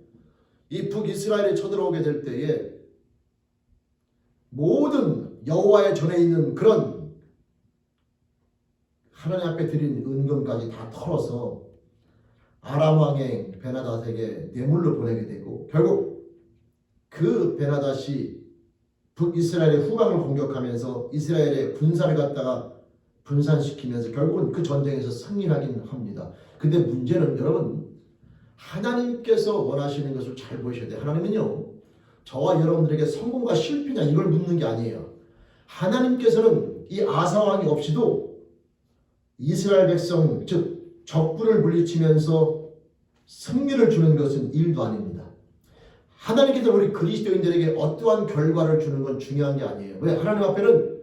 이 북이스라엘에 쳐들어오게 될 때에 모든 여호와의 전에 있는 그런 하나님 앞에 드린 은금까지 다 털어서 아람 왕의 베나닷에게 뇌물로 보내게 되고, 결국 그 베나닷이 북이스라엘의 후방을 공격하면서 이스라엘의 군사를 갖다가 분산시키면서 결국은 그 전쟁에서 승리하긴 합니다. 근데 문제는 여러분, 하나님께서 원하시는 것을 잘 보셔야 돼요. 하나님은요, 저와 여러분들에게 성공과 실패냐 이걸 묻는 게 아니에요. 하나님께서는 이 아사왕이 없이도 이스라엘 백성 즉 적군을 물리치면서 승리를 주는 것은 일도 아닙니다. 하나님께서 우리 그리스도인들에게 어떠한 결과를 주는 건 중요한 게 아니에요. 왜? 하나님 앞에는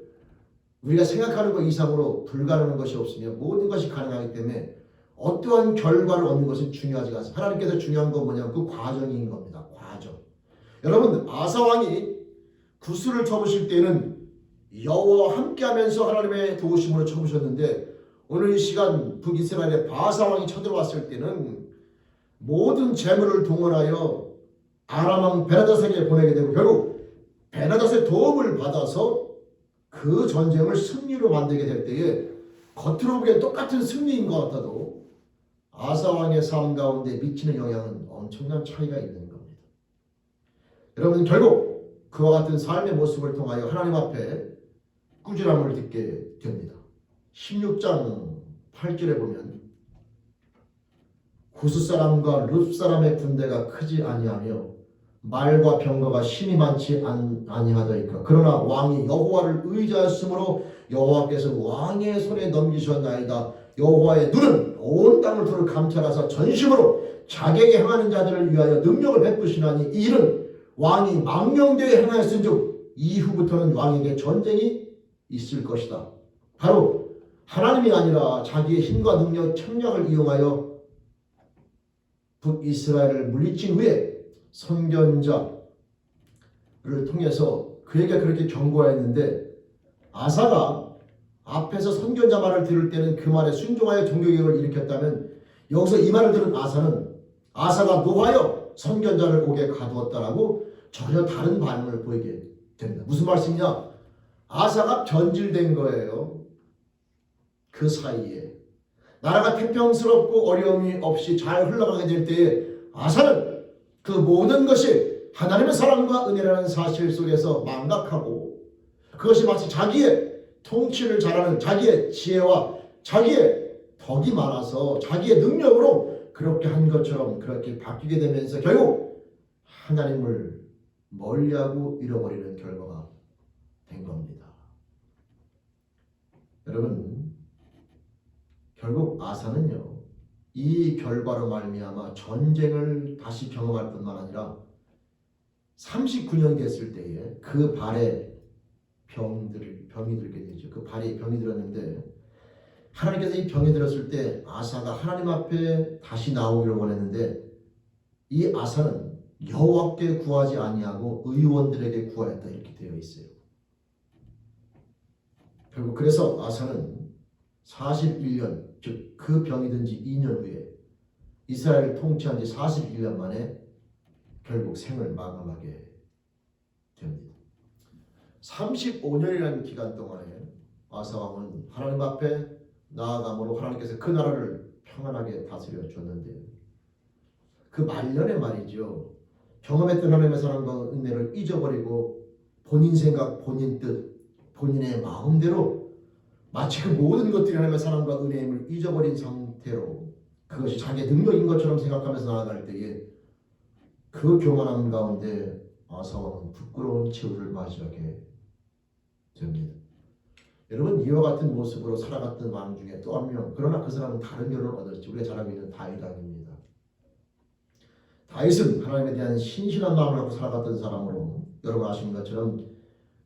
우리가 생각하는 것 이상으로 불가능한 것이 없으며 모든 것이 가능하기 때문에 어떠한 결과를 얻는 것은 중요하지 않습니다. 하나님께서 중요한 건 뭐냐면 그 과정인 겁니다. 과정. 여러분, 아사왕이 구스를 쳐보실 때는 여호와와 함께하면서 하나님의 도우심으로 쳐보셨는데, 오늘 이 시간 북이스라엘의 바사왕이 쳐들어왔을 때는 모든 재물을 동원하여 아람왕 베나닷에게 보내게 되고 결국 베나닷의 도움을 받아서 그 전쟁을 승리로 만들게 될 때에 겉으로 보기엔 똑같은 승리인 것 같아도 아사 왕의 삶 가운데 미치는 영향은 엄청난 차이가 있는 겁니다. 여러분, 결국 그와 같은 삶의 모습을 통하여 하나님 앞에 꾸지람을 듣게 됩니다. 16장 8절에 보면 구스 사람과 룹 사람의 군대가 크지 아니하며 말과 병거가 심히 많지 아니하더이까. 그러나 왕이 여호와를 의지하였으므로 여호와께서 왕의 손에 넘기셨나이다. 여호와의 눈은 온 땅을 두루 감찰하사 전심으로 자기에게 행하는 자들을 위하여 능력을 베푸시나니 이 일은 왕이 망령되게 행하였은즉 이후부터는 왕에게 전쟁이 있을 것이다. 바로 하나님이 아니라 자기의 힘과 능력, 청량을 이용하여 북이스라엘을 물리친 후에 선견자를 통해서 그에게 그렇게 경고하였는데 아사가 앞에서 선견자 말을 들을 때는 그 말에 순종하여 종교개혁을 일으켰다면 여기서 이 말을 들은 아사는 아사가 노하여 선견자를 옥에 가두었다라고 전혀 다른 반응을 보이게 됩니다. 무슨 말씀이냐? 아사가 변질된 거예요. 그 사이에 나라가 태평스럽고 어려움이 없이 잘 흘러가게 될 때에 아사는 그 모든 것이 하나님의 사랑과 은혜라는 사실 속에서 망각하고 그것이 마치 자기의 통치를 잘하는 자기의 지혜와 자기의 덕이 많아서 자기의 능력으로 그렇게 한 것처럼 그렇게 바뀌게 되면서 결국 하나님을 멀리하고 잃어버리는 결과가 된 겁니다. 여러분, 결국 아사는요, 이 결과로 말미암아 전쟁을 다시 경험할 뿐만 아니라 39년 됐을 때에 그 발에 병이 들게 되죠. 그 발에 병이 들었는데 하나님께서 이 병이 들었을 때 아사가 하나님 앞에 다시 나오기를 원했는데 이 아사는 여호와께 구하지 아니하고 의원들에게 구하였다 이렇게 되어 있어요. 결국 그래서 아사는 41년 즉 그 병이 든 지 2년 후에 이스라엘을 통치한 지 41년 만에 결국 생을 마감하게 됩니다. 35년이라는 기간 동안에 아사 왕은 하나님 앞에 나아감으로 하나님께서 그 나라를 평안하게 다스려 줬는데 그 말년에 말이죠. 경험했던 하나님의 사랑과 은혜를 잊어버리고 본인 생각, 본인 뜻, 본인의 마음대로 마치 그 모든 것들이 하나님의 사랑과 은혜임을 잊어버린 상태로 그것이 자기의 능력인 것처럼 생각하면서 나아갈 때에 그 교만함 가운데 아사 왕은 부끄러운 최후를 맞이하게 됩니다. 여러분, 이와 같은 모습으로 살아갔던 왕 중에 또 한 명, 그러나 그 사람은 다른 결론을 얻었죠. 우리가 잘 알고 있는 다윗 왕입니다. 다윗은 하나님에 대한 신실한 마음을 갖고 살아갔던 사람으로 여러분 아시는 것처럼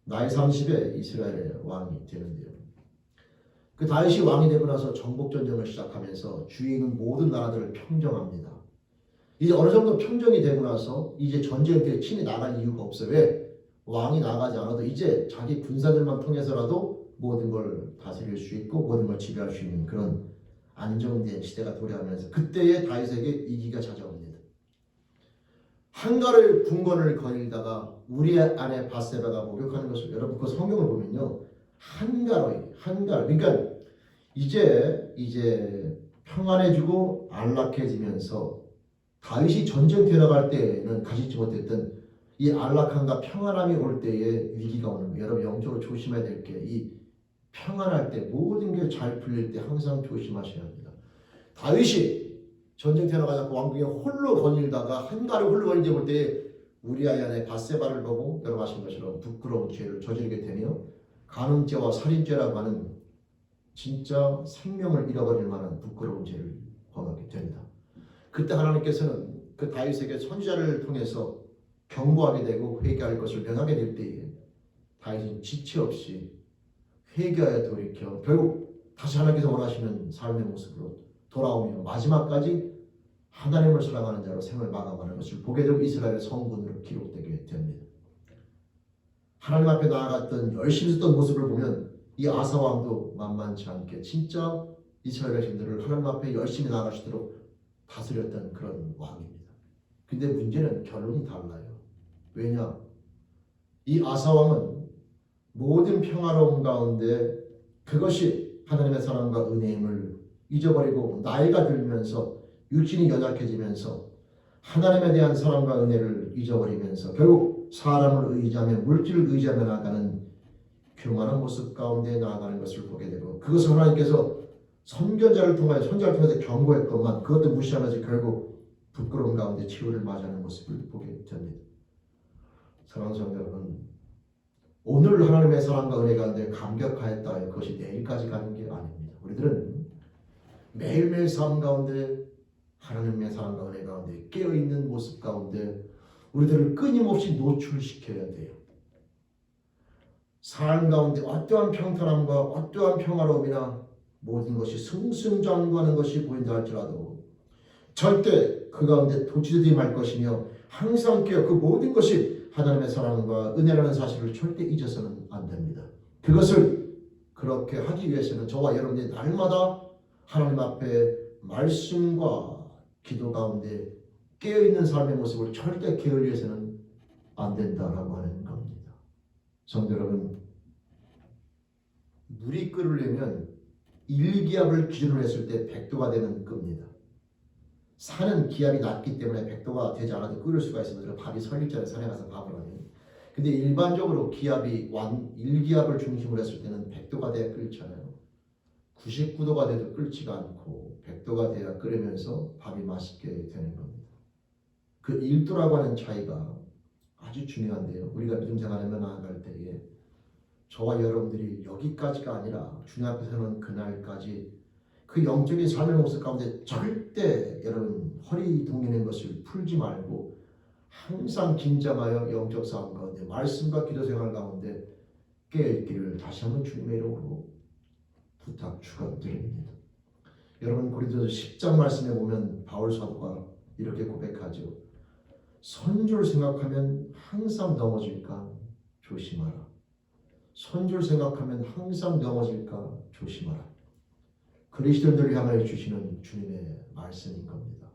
나이 30에 이스라엘의 왕이 되는데요. 그 다윗이 왕이 되고 나서 정복전쟁을 시작하면서 주위에 있는 모든 나라들을 평정합니다. 이제 어느 정도 평정이 되고 나서 이제 전쟁터에 친히 나갈 이유가 없어요. 왜? 왕이 나가지 않아도 이제 자기 군사들만 통해서라도 모든 걸 다스릴 수 있고 모든 걸 지배할 수 있는 그런 안정된 시대가 도래하면서 그때의 다윗에게 위기가 찾아옵니다. 한가를 궁궐을 거닐다가 우리의 아내 바세바가 목욕하는 것을 여러분 그 성경을 보면요. 한갈 그러니까 이제 평안해지고 안락해지면서 다윗이 전쟁터에 나갈 때는 가지지 못했던 이 안락함과 평안함이 올 때에 위기가 오는 거예요. 여러분 영적으로 조심해야 될 게 이 평안할 때 모든 게 잘 풀릴 때 항상 조심하셔야 합니다. 다윗이 전쟁터에 나가서 왕궁에 홀로 거닐다가 한가를 홀로 거닐때 볼 때 우리아의 아내 바세바를 보고 여러분 아시는 것처럼 부끄러운 죄를 저지르게 되며 간음죄와 살인죄라고 하는 진짜 생명을 잃어버릴 만한 부끄러운 죄를 범하게 됩니다. 그때 하나님께서는 그 다윗에게 선지자를 통해서 경고하게 되고 회개할 것을 명하게 될 때에 다윗은 지체 없이 회개하여 돌이켜 결국 다시 하나님께서 원하시는 삶의 모습으로 돌아오며 마지막까지 하나님을 사랑하는 자로 생을 마감하는 것을 보게 되고 이스라엘의 성군으로 기록되게 됩니다. 하나님 앞에 나아갔던 열심히 했던 모습을 보면 이 아사 왕도 만만치 않게 진짜 이스라엘 백성들을 하나님 앞에 열심히 나아가시도록 다스렸던 그런 왕입니다. 근데 문제는 결론이 달라요. 왜냐? 이 아사왕은 모든 평화로움 가운데 그것이 하나님의 사랑과 은혜임을 잊어버리고 나이가 들면서 육신이 연약해지면서 하나님에 대한 사랑과 은혜를 잊어버리면서 결국 사람을 의지하며 물질을 의지하며 나아가는 교만한 모습 가운데 나아가는 것을 보게 되고, 그것을 하나님께서 선자를 통해서 경고했건만 그것도 무시하면서 결국 부끄러움 가운데 치유를 맞이하는 모습을 보게 됩니다. 사랑하는 성도 여러분, 오늘 하나님의 사랑과 은혜 가운데 감격하였다 할 것이 내일까지 가는 게 아닙니다. 우리들은 매일매일 삶 가운데 하나님의 사랑과 은혜 가운데 깨어있는 모습 가운데 우리들을 끊임없이 노출시켜야 돼요. 삶 가운데 어떠한 평탄함과 어떠한 평화로움이나 모든 것이 승승장구하는 것이 보인다 할지라도 절대 그 가운데 도취되지 말 것이며 항상 깨어 그 모든 것이 하나님의 사랑과 은혜라는 사실을 절대 잊어서는 안 됩니다. 그것을 그렇게 하기 위해서는 저와 여러분이 날마다 하나님 앞에 말씀과 기도 가운데 깨어있는 삶의 모습을 절대 게을리해서는 안 된다라고 하는 겁니다. 성도 여러분, 물이 끓으려면 1기압을 기준으로 했을 때 100도가 되는 겁니다. 산은 기압이 낮기 때문에 100도가 되지 않아도 끓을 수가 있습니다. 밥이 설립자를 산에 가서 밥을 하면. 근데 일반적으로 기압이 1기압을 중심으로 했을 때는 100도가 돼야 끓잖아요. 99도가 돼도 끓지가 않고 100도가 돼야 끓으면서 밥이 맛있게 되는 겁니다. 그 1도라고 하는 차이가 아주 중요한데요. 우리가 믿음 생활하며 나아갈 때에 저와 여러분들이 여기까지가 아니라 주님 앞에 서는 그날까지 그 영적인 삶의 모습 가운데 절대 여러분 허리 동이는 것을 풀지 말고 항상 긴장하여 영적 싸움 가운데 말씀과 기도 생활 가운데 깨어있기를 다시 한번 주님의 이름으로 부탁 축원드립니다. 여러분 고린도서 10장 말씀에 보면 바울 사도가 이렇게 고백하죠. 선주를 생각하면 항상 넘어질까 조심하라. 선주를 생각하면 항상 넘어질까 조심하라. 그리스도인들을 향하여 주시는 주님의 말씀인 겁니다.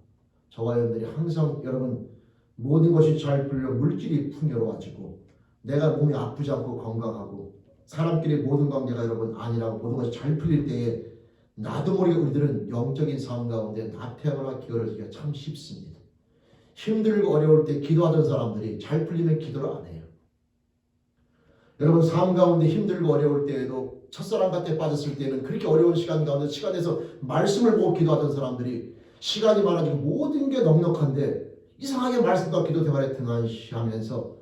저와 여러분들이 항상 여러분 모든 것이 잘 풀려 물질이 풍요로워지고 내가 몸이 아프지 않고 건강하고 사람끼리 모든 관계가 여러분 안일하고 모든 것이 잘 풀릴 때에 나도 모르게 우리들은 영적인 삶 가운데 나태하거나 기울어지기가 참 쉽습니다. 힘들고 어려울 때 기도하던 사람들이 잘 풀리면 기도를 안 해요. 여러분 삶 가운데 힘들고 어려울 때에도 첫사랑 같에 빠졌을 때는 그렇게 어려운 시간 가운데 시간에서 말씀을 보고 기도하던 사람들이 시간이 많아지고 모든 게 넉넉한데 이상하게 말씀과 기도 생활에 등한시하면서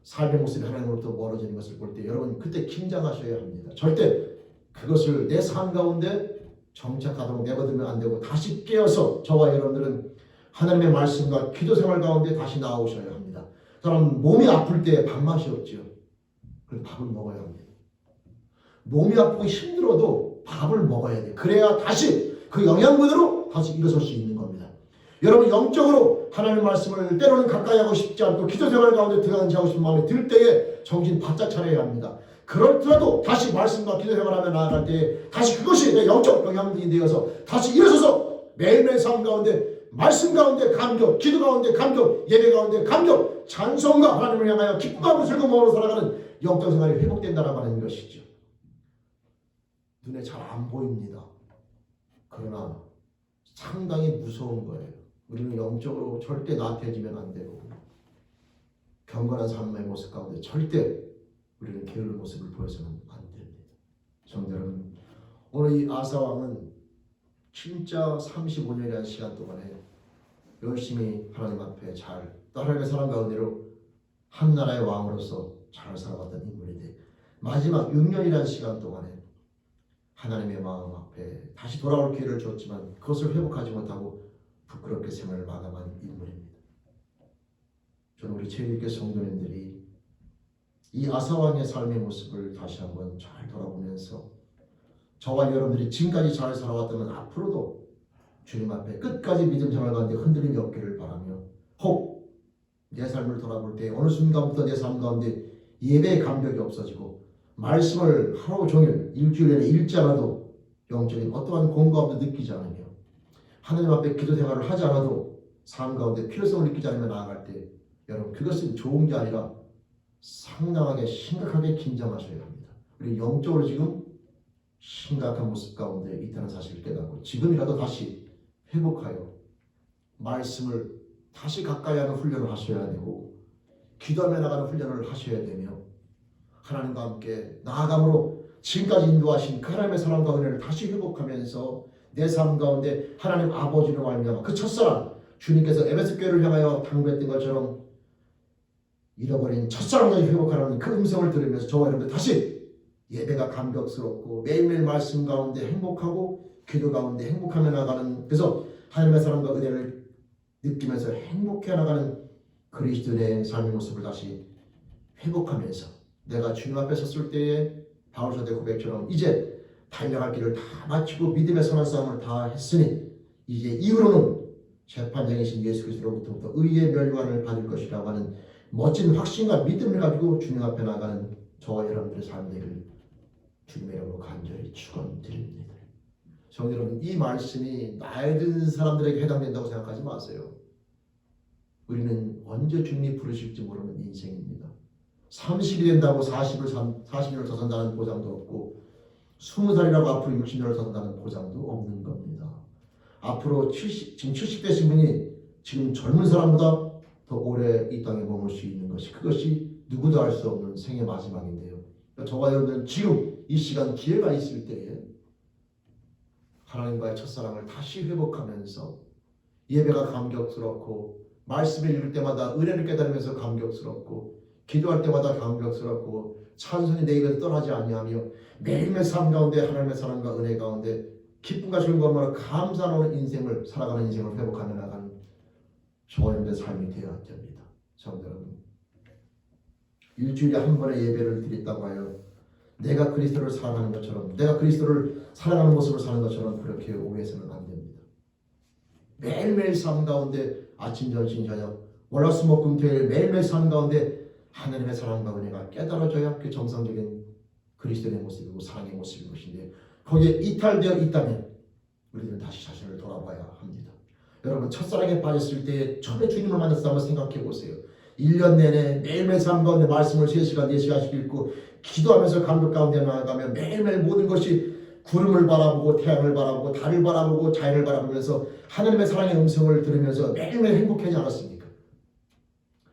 삶의 모습이 하나님으로부터 멀어지는 것을 볼 때 여러분 그때 긴장하셔야 합니다. 절대 그것을 내 삶 가운데 정착하도록 내버리면 안 되고 다시 깨어서 저와 여러분들은 하나님의 말씀과 기도 생활 가운데 다시 나오셔야 합니다. 사람 몸이 아플 때 밥맛이 없죠. 그래서 밥을 먹어야 합니다. 몸이 아프고 힘들어도 밥을 먹어야 돼요. 그래야 다시 그 영양분으로 다시 일어설 수 있는 겁니다. 여러분 영적으로 하나님의 말씀을 때로는 가까이 하고 싶지 않고 기도 생활 가운데 들어가는지 하고 싶은 마음이 들 때에 정신 바짝 차려야 합니다. 그렇더라도 다시 말씀과 기도 생활하며 나아갈 때에 다시 그것이 내 영적 영양분이 되어서 다시 일어서서 매일매일 삶 가운데 말씀 가운데 감격, 기도 가운데 감격, 예배 가운데 감격, 찬송과 하나님을 향하여 기쁨하고 즐거움으로 살아가는 영적 생활이 회복된다라고 하는 것이죠. 눈에 잘 안 보입니다. 그러나 상당히 무서운 거예요. 우리는 영적으로 절대 나태해지면 안 되고 경건한 삶의 모습 가운데 절대 우리는 게으른 모습을 보여서는 안 됩니다. 성도 여러분, 오늘 이 아사왕은 진짜 35년이라는 시간 동안에 열심히 하나님 앞에 잘 하나님의 사랑 가운데로 한 나라의 왕으로서 잘 살아왔던 인물인데 마지막 6년이라는 시간 동안에 하나님의 마음 앞에 다시 돌아올 기회를 줬지만 그것을 회복하지 못하고 부끄럽게 생을 마감한 인물입니다. 저는 우리 제일교회 성도님들이 이 아사왕의 삶의 모습을 다시 한번 잘 돌아보면서 저와 여러분들이 지금까지 잘 살아왔다면 앞으로도 주님 앞에 끝까지 믿음 생활 가운데 흔들림이 없기를 바라며 혹 내 삶을 돌아볼 때 어느 순간부터 내 삶 가운데 예배의 감격이 없어지고 말씀을 하루 종일 일주일 내내 읽지 않아도 영적인 어떠한 공감도 느끼지 않으며 하나님 앞에 기도 생활을 하지 않아도 삶 가운데 필요성을 느끼지 않으며 나아갈 때 여러분 그것은 좋은 게 아니라 상당하게 심각하게 긴장하셔야 합니다. 우리 영적으로 지금 심각한 모습 가운데 있다는 사실을 깨닫고 지금이라도 다시 회복하여 말씀을 다시 가까이 하는 훈련을 하셔야 되고 기도하며 나가는 훈련을 하셔야 되며 하나님과 함께 나아감으로 지금까지 인도하신 그 하나님의 사랑과 은혜를 다시 회복하면서 내 삶 가운데 하나님 아버지로 말미암아 그 첫사랑 주님께서 에베소 교회를 향하여 당부했던 것처럼 잃어버린 첫사랑까지 회복하라는 그 음성을 들으면서 저와 여러분들 다시 예배가 감격스럽고 매일매일 말씀 가운데 행복하고 기도 가운데 행복하며 나가는 그래서 하나님의 사랑과 은혜를 느끼면서 행복해 나가는 그리스도인의 삶의 모습을 다시 회복하면서 내가 주님 앞에 섰을 때에 바울사도의 고백처럼 이제 달려갈 길을 다 마치고 믿음의 선한 싸움을 다 했으니 이제 이후로는 재판장이신 예수 그리스도로부터 의의 멸관을 받을 것이라고 하는 멋진 확신과 믿음을 가지고 주님 앞에 나가는 저와 여러분들의 삶 되기를 주님의 이름으로 간절히 축원드립니다. 성도 여러분, 이 말씀이 나이 든 사람들에게 해당된다고 생각하지 마세요. 우리는 언제 주님이 부르실지 모르는 인생입니다. 30이 된다고 40년을 더 산다는 보장도 없고 20살이라고 앞으로 60년을 더 산다는 보장도 없는 겁니다. 앞으로 지금 70대신 분이 지금 젊은 사람보다 더 오래 이 땅에 머물 수 있는 것이 그것이 누구도 알 수 없는 생의 마지막인데요. 그러니까 저와 여러분들은 지금 이 시간 기회가 있을 때에 하나님과의 첫사랑을 다시 회복하면서 예배가 감격스럽고 말씀을 읽을 때마다 은혜를 깨달으면서 감격스럽고 기도할 때마다 감격스럽고 찬송이 내 입에서 떠나지 아니하며 매일매일 삶 가운데 하나님의 사랑과 은혜 가운데 기쁨과 즐거움으로 감사하는 인생을 살아가는 인생을 회복하며 나가는 저와 여러분의 삶이 되어야 됩니다. 성도 여러분, 일주일에 한 번의 예배를 드린다고 하여 내가 그리스도를 사랑하는 것처럼 내가 그리스도를 사랑하는 모습을 사는 것처럼 그렇게 오해해서는 안 됩니다. 매일매일 삶 가운데 아침 점심 저녁 월화수목금토일 매일매일 삶 가운데 하나님의 사랑과 은혜가 깨달아져야 그 정상적인 그리스도의 모습이고 사랑의 모습인 것인데 거기에 이탈되어 있다면 우리는 다시 자신을 돌아봐야 합니다. 여러분 첫사랑에 빠졌을 때 처음에 주님을 만났을 때 한번 생각해 보세요. 1년 내내 매일매일 삶 가운데 말씀을 3시간 4시간씩 읽고 기도하면서 감격 가운데 나아가며 매일매일 모든 것이 구름을 바라보고 태양을 바라보고 달을 바라보고 자연을 바라보면서 하나님의 사랑의 음성을 들으면서 매일매일 행복하지 않았습니까?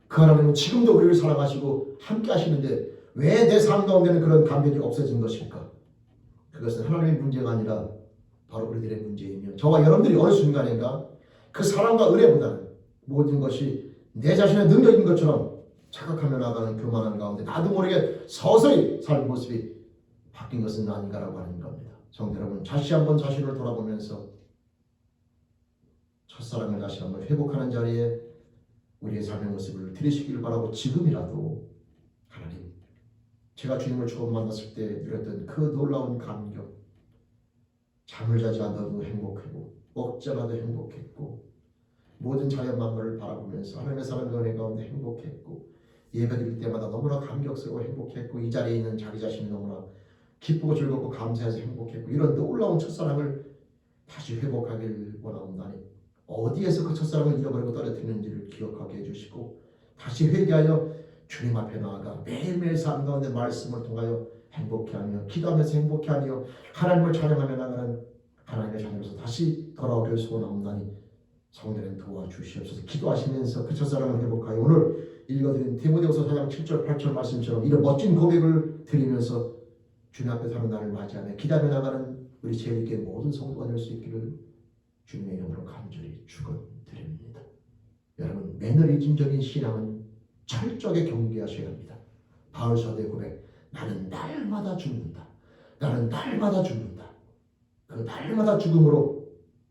그 하나님은 지금도 우리를 사랑하시고 함께 하시는데 왜 내 삶 가운데는 그런 감격이 없어진 것일까? 그것은 하나님의 문제가 아니라 바로 우리들의 문제이며 저와 여러분들이 어느 순간인가 그 사랑과 은혜보다는 모든 것이 내 자신의 능력인 것처럼 착각하며 나가는 교만한 가운데 나도 모르게 서서히 삶의 모습이 바뀐 것은 아닌가라고 하는 겁니다. 성도 여러분, 다시 한번 자신을 돌아보면서 첫사랑을 다시 한번 회복하는 자리에 우리의 삶의 모습을 들이시기를 바라고 지금이라도 하나님, 제가 주님을 처음 만났을 때 누렸던 그 놀라운 감격, 잠을 자지 않아도 행복했고 먹지 않아도 행복했고 모든 자연 만물을 바라보면서 하나님의 사랑과 은혜 가운데 행복했고 예배드릴 때마다 너무나 감격스러워 행복했고 이 자리에 있는 자기 자신이 너무나 기쁘고 즐겁고 감사해서 행복했고 이런 놀라운 첫사랑을 다시 회복하길 원하옵나니 어디에서 그 첫사랑을 잃어버리고 떨어뜨리는지를 기억하게 해주시고 다시 회개하여 주님 앞에 나아가 매일매일 삶 가운데 말씀을 통하여 행복해하며 기도하면서 행복해하며 하나님을 찬양하며 나가는 하나님의 자녀로서 다시 돌아오길 소원하옵나니 성도님 도와주시옵소서. 기도하시면서 그 첫사랑을 회복하여 오늘 읽어드린 디모데후서 4장 7절 8절 말씀처럼 이런 멋진 고백을 드리면서 주님 앞에 사는 날을 맞이하며 기도하며 나가는 우리 제일교회 모든 성도가 될 수 있기를 주님의 이름으로 간절히 축원드립니다. 여러분 매너리즘적인 신앙은 철저하게 경계하셔야 합니다. 바울사도의 고백, 나는 날마다 죽는다. 나는 날마다 죽는다. 그 날마다 죽음으로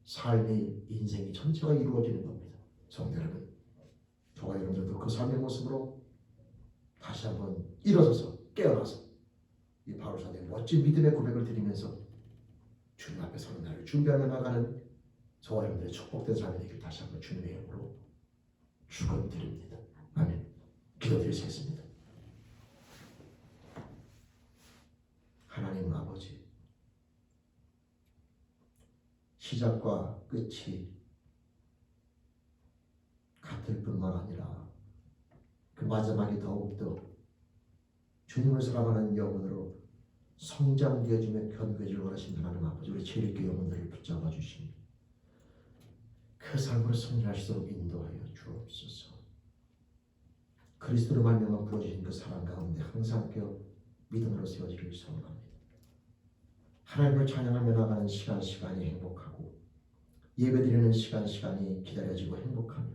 삶의 인생이 전체가 이루어지는 겁니다. 성도 여러분, 저와 여러분들도 그 삶의 모습으로 다시 한번 일어서서 깨어나서 이 바울사도의 멋진 믿음의 고백을 드리면서 주님 앞에 서는 날을 준비하며 나가는 저와 여러분들의 축복된 삶이 되길 다시 한번 주님의 이름으로 축원드립니다. 아멘. 기도드리겠습니다. 하나님 아버지, 시작과 끝이 같을 뿐만 아니라 그 마지막이 더욱더 주님을 사랑하는 영혼으로 성장되어지며 견고해지길 원하신 하나님 아버지, 우리 제일교회 영혼들을 붙잡아 주시니 그 삶으로 승리할 수 있도록 인도하여 주옵소서. 그리스도로 말미암아 부어주신 그 사랑 가운데 항상 깨어 믿음으로 세워지기를 소원합니다. 하나님을 찬양하며 나가는 시간이 행복하고 예배드리는 시간이 기다려지고 행복하며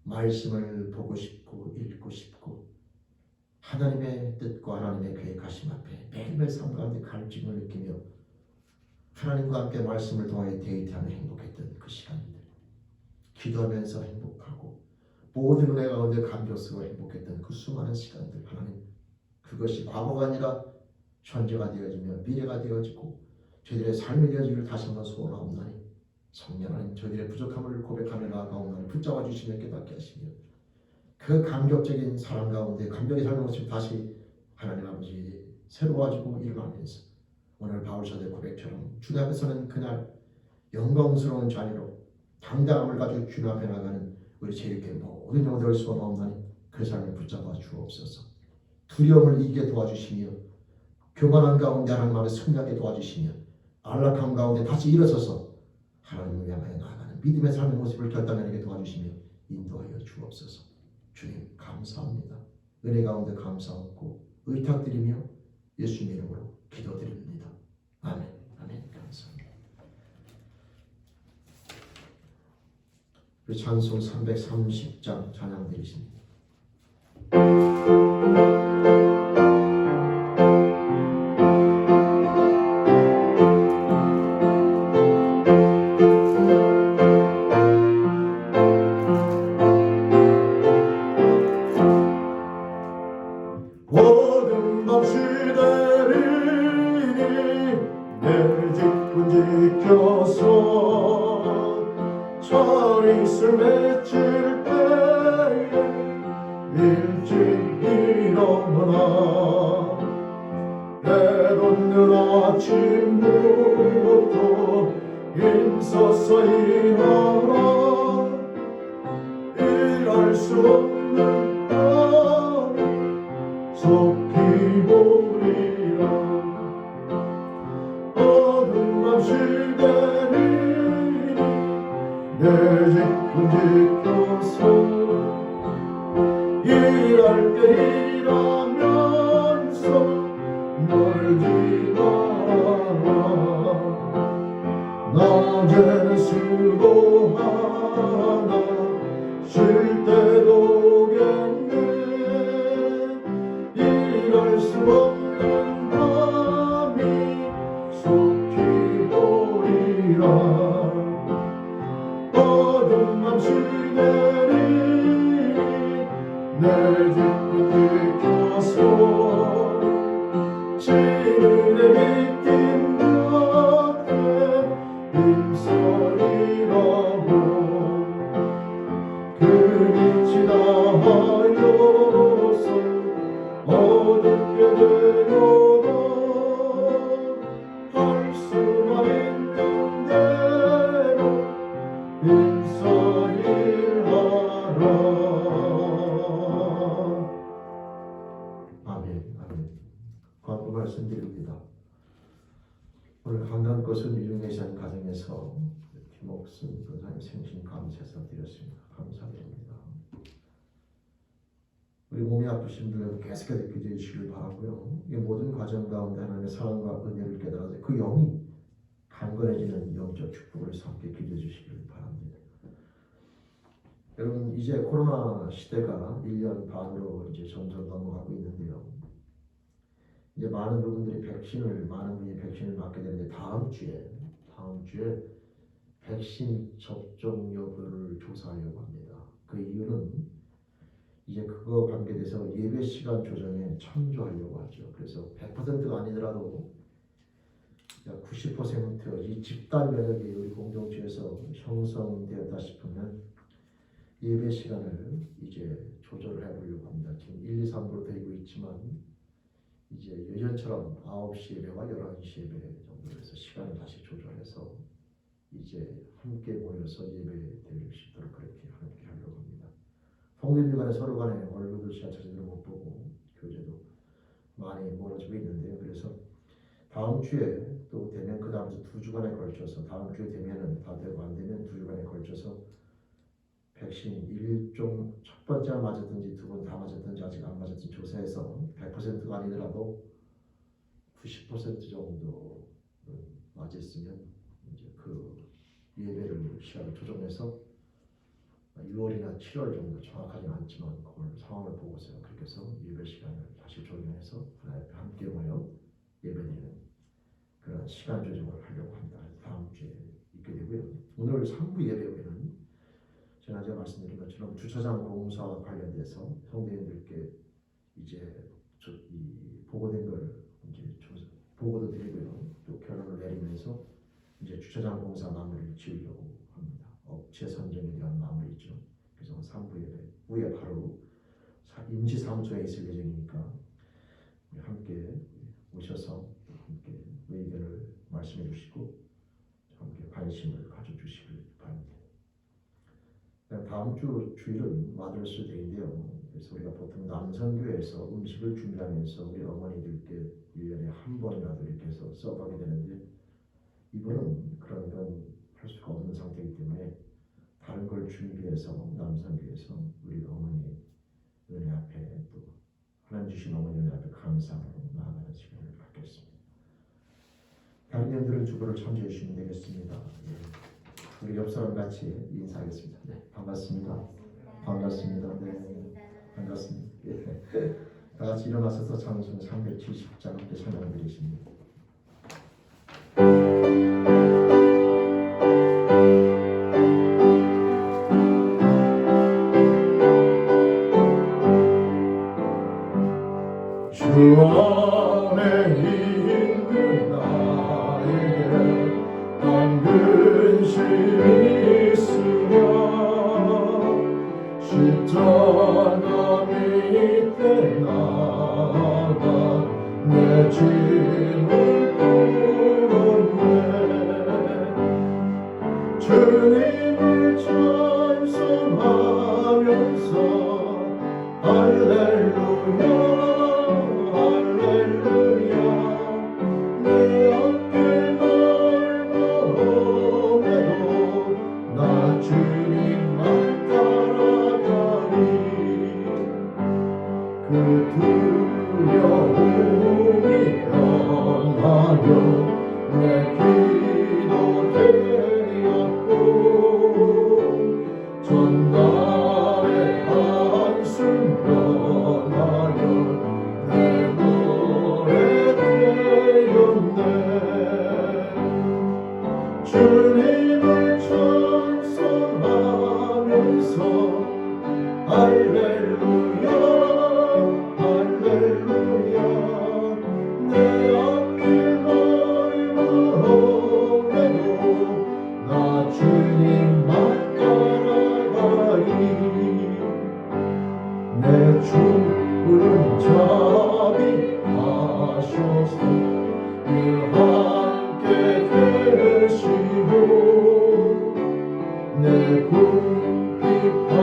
말씀을 보고 싶고 읽고 싶고 하나님의 뜻과 하나님의 계획하심 앞에 매일매일 삶 가운데 갈증을 느끼며 하나님과 함께 말씀을 통하여 데이트하며 행복했던 그 시간들, 기도하면서 행복하고 모든 은혜 가운데 감격스러워 행복했던 그 수많은 시간들, 하나님 그것이 과거가 아니라 현재가 되어지며 미래가 되어지고 저희들의 삶이 되어지기를 다시 한번 소원하옵나니 성령 하나님, 저희들의 부족함을 고백하며 나아가옵나니 붙잡아 주시며 깨닫게 하시며 그 감격적인 사랑 가운데 감격의 삶의 모습 다시 하나님 아버지 새로워지고 일어나면서 오늘 바울사도의 고백처럼 주님 앞에 서는 그날 영광스러운 자리로 당당함을 가지고 주님 앞에 나가는 우리 제일교회 모든 영혼들을 소원하옵나니 그 삶을 붙잡아 주옵소서. 두려움을 이기게 도와주시며 교만한 가운데 하나님 앞에 승리하게 도와주시며 안락함 가운데 다시 일어서서 하나님을 향하여 나아가는 믿음의 삶의 모습을 결단하게 도와주시며 인도하여 주옵소서. 주님 감사합니다. 은혜 가운데 감사하고 의탁드리며 예수님의 이름으로 기도드립니다. 아멘. 아멘. 감사합니다. 우리 찬송 330장 찬양 드리십니다. 모든 밤시 내리니 내 직분 지켜서 철이슬 맺힐 때에 일찍 일어나 해 돋는 아침부터 힘써서 일어나 일할 수 없는 밤 속히 보리라. 어둠 밤시 내리니 내 직분 지켜서 일할 때 일하면서 멀지 마라. 낮에는 수고하나 쉴 때도 오겠네. 일할 수 없는 밤이 속히 오리라. 어둠 밤시 내리니 내 직분 지켜서 진은혜 믿긴 곁에 힘써 일하고 그 빛이 나하여서 어둡게 되어도 할 수만 있는 대로 힘써 일하라. 아멘. 아멘. 광고 말씀드립니다. 오늘 강단 것은 유중대산 가정에서 김옥순 권사님 생신 감사서 드렸습니다. 감사드립니다. 우리 몸이 아프신 분들 계속해서 기도해 주시길 바라고요. 이 모든 과정 가운데 하나님의 사랑과 은혜를 깨달아서 그 영이 강건해지는 영적 축복을 함께 기도해 주시길 바랍니다. 여러분 이제 코로나 시대가 1년 반으로 이제 점점 넘어가고 있는데요. 이제 많은 분이 백신을 맞게 되는데 다음 주에 백신 접종 여부를 조사하려고 합니다. 그 이유는 이제 그거 관계돼서 예배 시간 조정에 참조하려고 하죠. 그래서 100%가 아니더라도 90%이 집단 면역이 우리 공동체에서 형성되었다 싶으면 예배 시간을 이제 조절을 해보려고 합니다. 지금 1, 2, 3부로 되고 있지만 이제 예전처럼 9시 예배와 11시 예배 정도로 해서 시간을 다시 조절해서 이제 함께 모여서 예배 드릴 수 있도록 그렇게 하려고 합니다. 성도님들 간에 서로 간에 얼굴도 지하철에도 못 보고 교제도 많이 멀어지고 있는데요. 그래서 다음 주에 또 되면 그 다음부터 2주간에 걸쳐서 다음 주에 되면은 다 되고 안 되면 2주간에 걸쳐서 백신 1종 첫 번째 맞았든지 두 번 다 맞았든지 아직 안 맞았든지 조사해서 100%가 아니더라도 90% 정도 맞았으면 이제 그 예배를 시간을 조정해서 6월이나 7월 정도 정확하지는 않지만 그걸 상황을 보고서 그렇게 해서 예배 시간을 다시 조정해서 하나님 앞에 함께 모여 예배드리는 그런 시간 조정을 하려고 합니다. 다음 주에 있게 되고요. 오늘 3부 예배에는 지난주에 말씀드린 것처럼 주차장 공사와 관련돼서 성도님들께 이제 이 보고된 걸 이제 보고도 드리고요. 또 결론을 내리면서 이제 주차장 공사 마무리를 지으려고 합니다. 업체 선정에 대한 마무리죠. 그래서 3부 예배 후에 바로 임시사무소에 있을 예정이니까 함께 오셔서 함께 의견을 말씀해 주시고 함께 관심을 가져주시길 바랍니다. 다음 주 주일은 마더스 데이인데요. 그래서 우리가 보통 남성교회에서 음식을 준비하면서 우리 어머니들께 1년에 한 번이라도 이렇게 해서 써가게 되는데 이번은 그런 건 할 수가 없는 상태이기 때문에 다른 걸 준비해서 남성교회에서 우리 어머니 은혜 앞에 또 하나님 주신 어머니 은혜 앞에 감사하고 나아가는 시간을 갖겠습니다. 다른 분들은 주보를 참조해 주시면 되겠습니다. 예. 우리 옆 사람 같이 인사하겠습니다. 네, 반갑습니다. 반갑습니다. 네, 반갑습니다. 예. 다 같이 일어나셔서 찬송 370장 함께 찬양드리십니다. 주 안에 있는 나에게 난 근심이 있으며 십자가 밑에 나가 내 짐을 풀었네. 주님을 찬송하면서 할렐루야 주님을 찬송하면서 할렐루야 할렐루야 내 앞길 멀어오래도 나 주님만 따라가리. 내 주를 잡이 하셔서 늘 함께 계시고 내 궁핍함을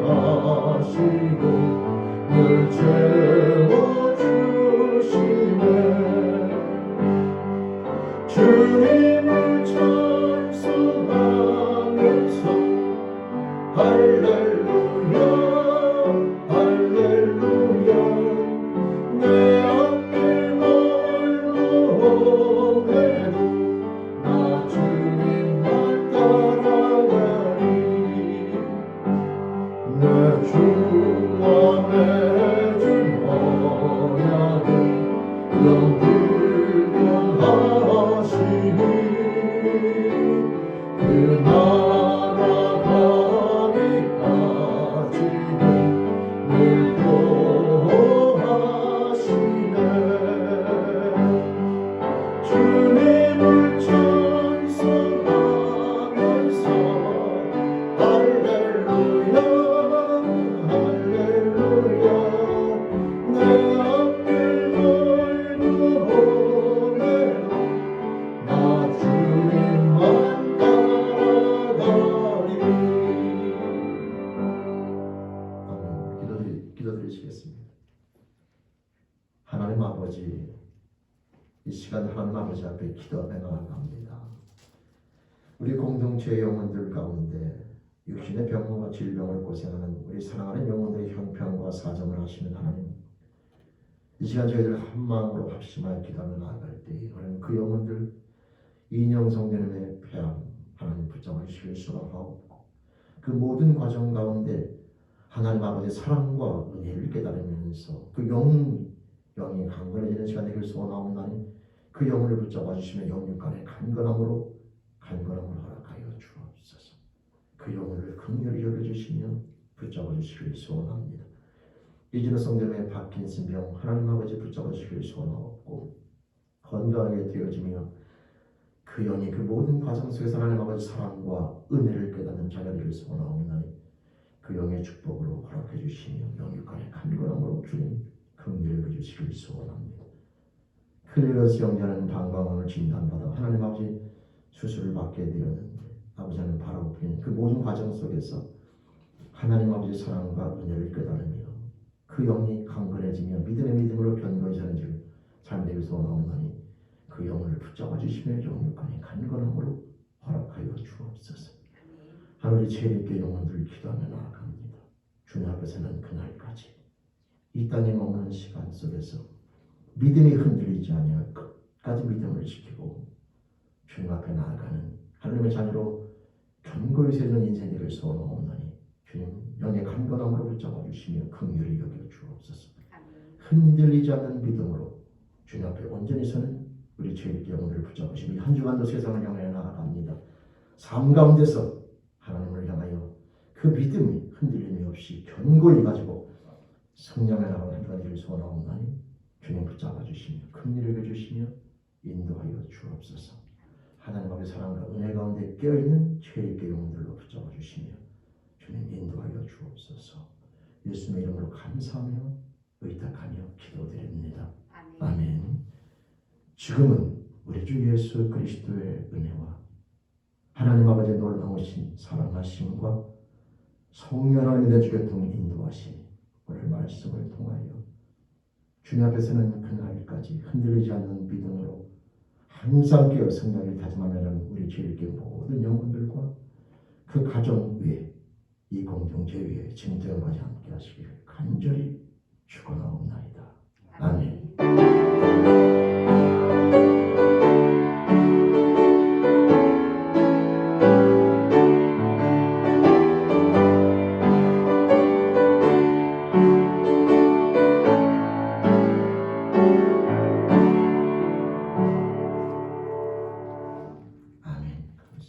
아시고 늘 채워주시네. 주님을 찬송하면서 할렐루야 할렐루야 내 앞길 멀어오래도 나 주님만 따라가리. 내 주와 맺은 언약을 영불변하시니 그 나라 가기까지는 늘 보호하시네. 주님을 찬송하면서 할렐루야 할렐루야 내 앞길 멀어오래도 나 주님만 따라가리. 아버지 앞에 기도하며 나아갑니다. 우리 공동체의 영혼들 가운데 육신의 병과 질병을 고생하는 우리 사랑하는 영혼들의 형편과 사정을 하시는 하나님, 이 시간 저희들 한 마음으로 합심하여 기도하며 나아갈 때에 하나님 그 영혼들 인형 성령님의 폐암 하나님 붙잡아 주실 수가 없고 그 모든 과정 가운데 하나님 아버지의 사랑과 은혜를 깨달으면서 그 영이 강건해지는 시간이 될 소원하옵나니 그 영혼을 붙잡아 주시며 영육간의 간건함으로 허락하여 주옵소서. 그 영혼을 긍휼히 여겨주시며 붙잡아 주시길 소원합니다. 이진호 성령의 파킨슨 병 하나님 아버지 붙잡아 주시길 소원하옵고 건강하게 되어지며 그 영이 그 모든 과정 속에서 하나님 아버지 사랑과 은혜를 깨닫는 자녀들을 소원하옵나니 그 영의 축복으로 허락해 주시며 영육간의 간건함으로 주님 긍휼히 여겨주시길 소원합니다. 클리러스 영자는 방광원을 진단받아 하나님 아버지 수술을 받게 되었는데 아버지는 바라보는 그 모든 과정 속에서 하나님 아버지 사랑과 은혜를 깨달으며 그 영이 강건해지며 믿음의 믿음으로 견고히 사는 줄 삶되기 소원하옵나니 그 영혼을 붙잡아 주시며 영육간의 간건함으로 허락하여 주옵소서. 하늘의 죄인께 영혼들을 기도하며 나아갑니다. 주님 앞에서는 그날까지 이 땅에 머무는 시간 속에서 믿음이 흔들리지 아니할 끝까지 믿음을 지키고 주님 앞에 나아가는 하나님의 자녀로 견고히 세우는 인생이 될 소원하옵나니 주님 영의 간건함으로 붙잡아 주시며 긍휼히 여겨 주옵소서. 흔들리지 않는 믿음으로 주님 앞에 온전히 서는 우리 죄인의 영혼을 붙잡아 주시며 한 주간도 세상을 향하여 나아갑니다. 삶 가운데서 하나님을 향하여 그 믿음이 흔들림이 없이 견고히 가지고 성령의 나라를 한 주간 될 소원하옵나니 주님 붙잡아 주시며 긍휼히 여겨 주시며 인도하여 주옵소서. 하나님 앞의 사랑과 은혜 가운데 깨어있는 죄인의 영혼들로 붙잡아 주시며 주님 인도하여 주옵소서. 예수님의 이름으로 감사하며 의탁하며 기도드립니다. 아멘. 지금은 우리 주 예수 그리스도의 은혜와 하나님 아버지의 놀라우신 사랑하심과 성령 하나님의 주교통 인도하심 오늘 말씀을 통하여 주님 앞에서는 그날까지 흔들리지 않는 믿음으로 항상 깨어 성령을 다짐하는 우리 주일께 모든 영혼들과 그 가정 위에 이 공동체 위에 증거하지 함께 하시기를 간절히 축원하옵나이다.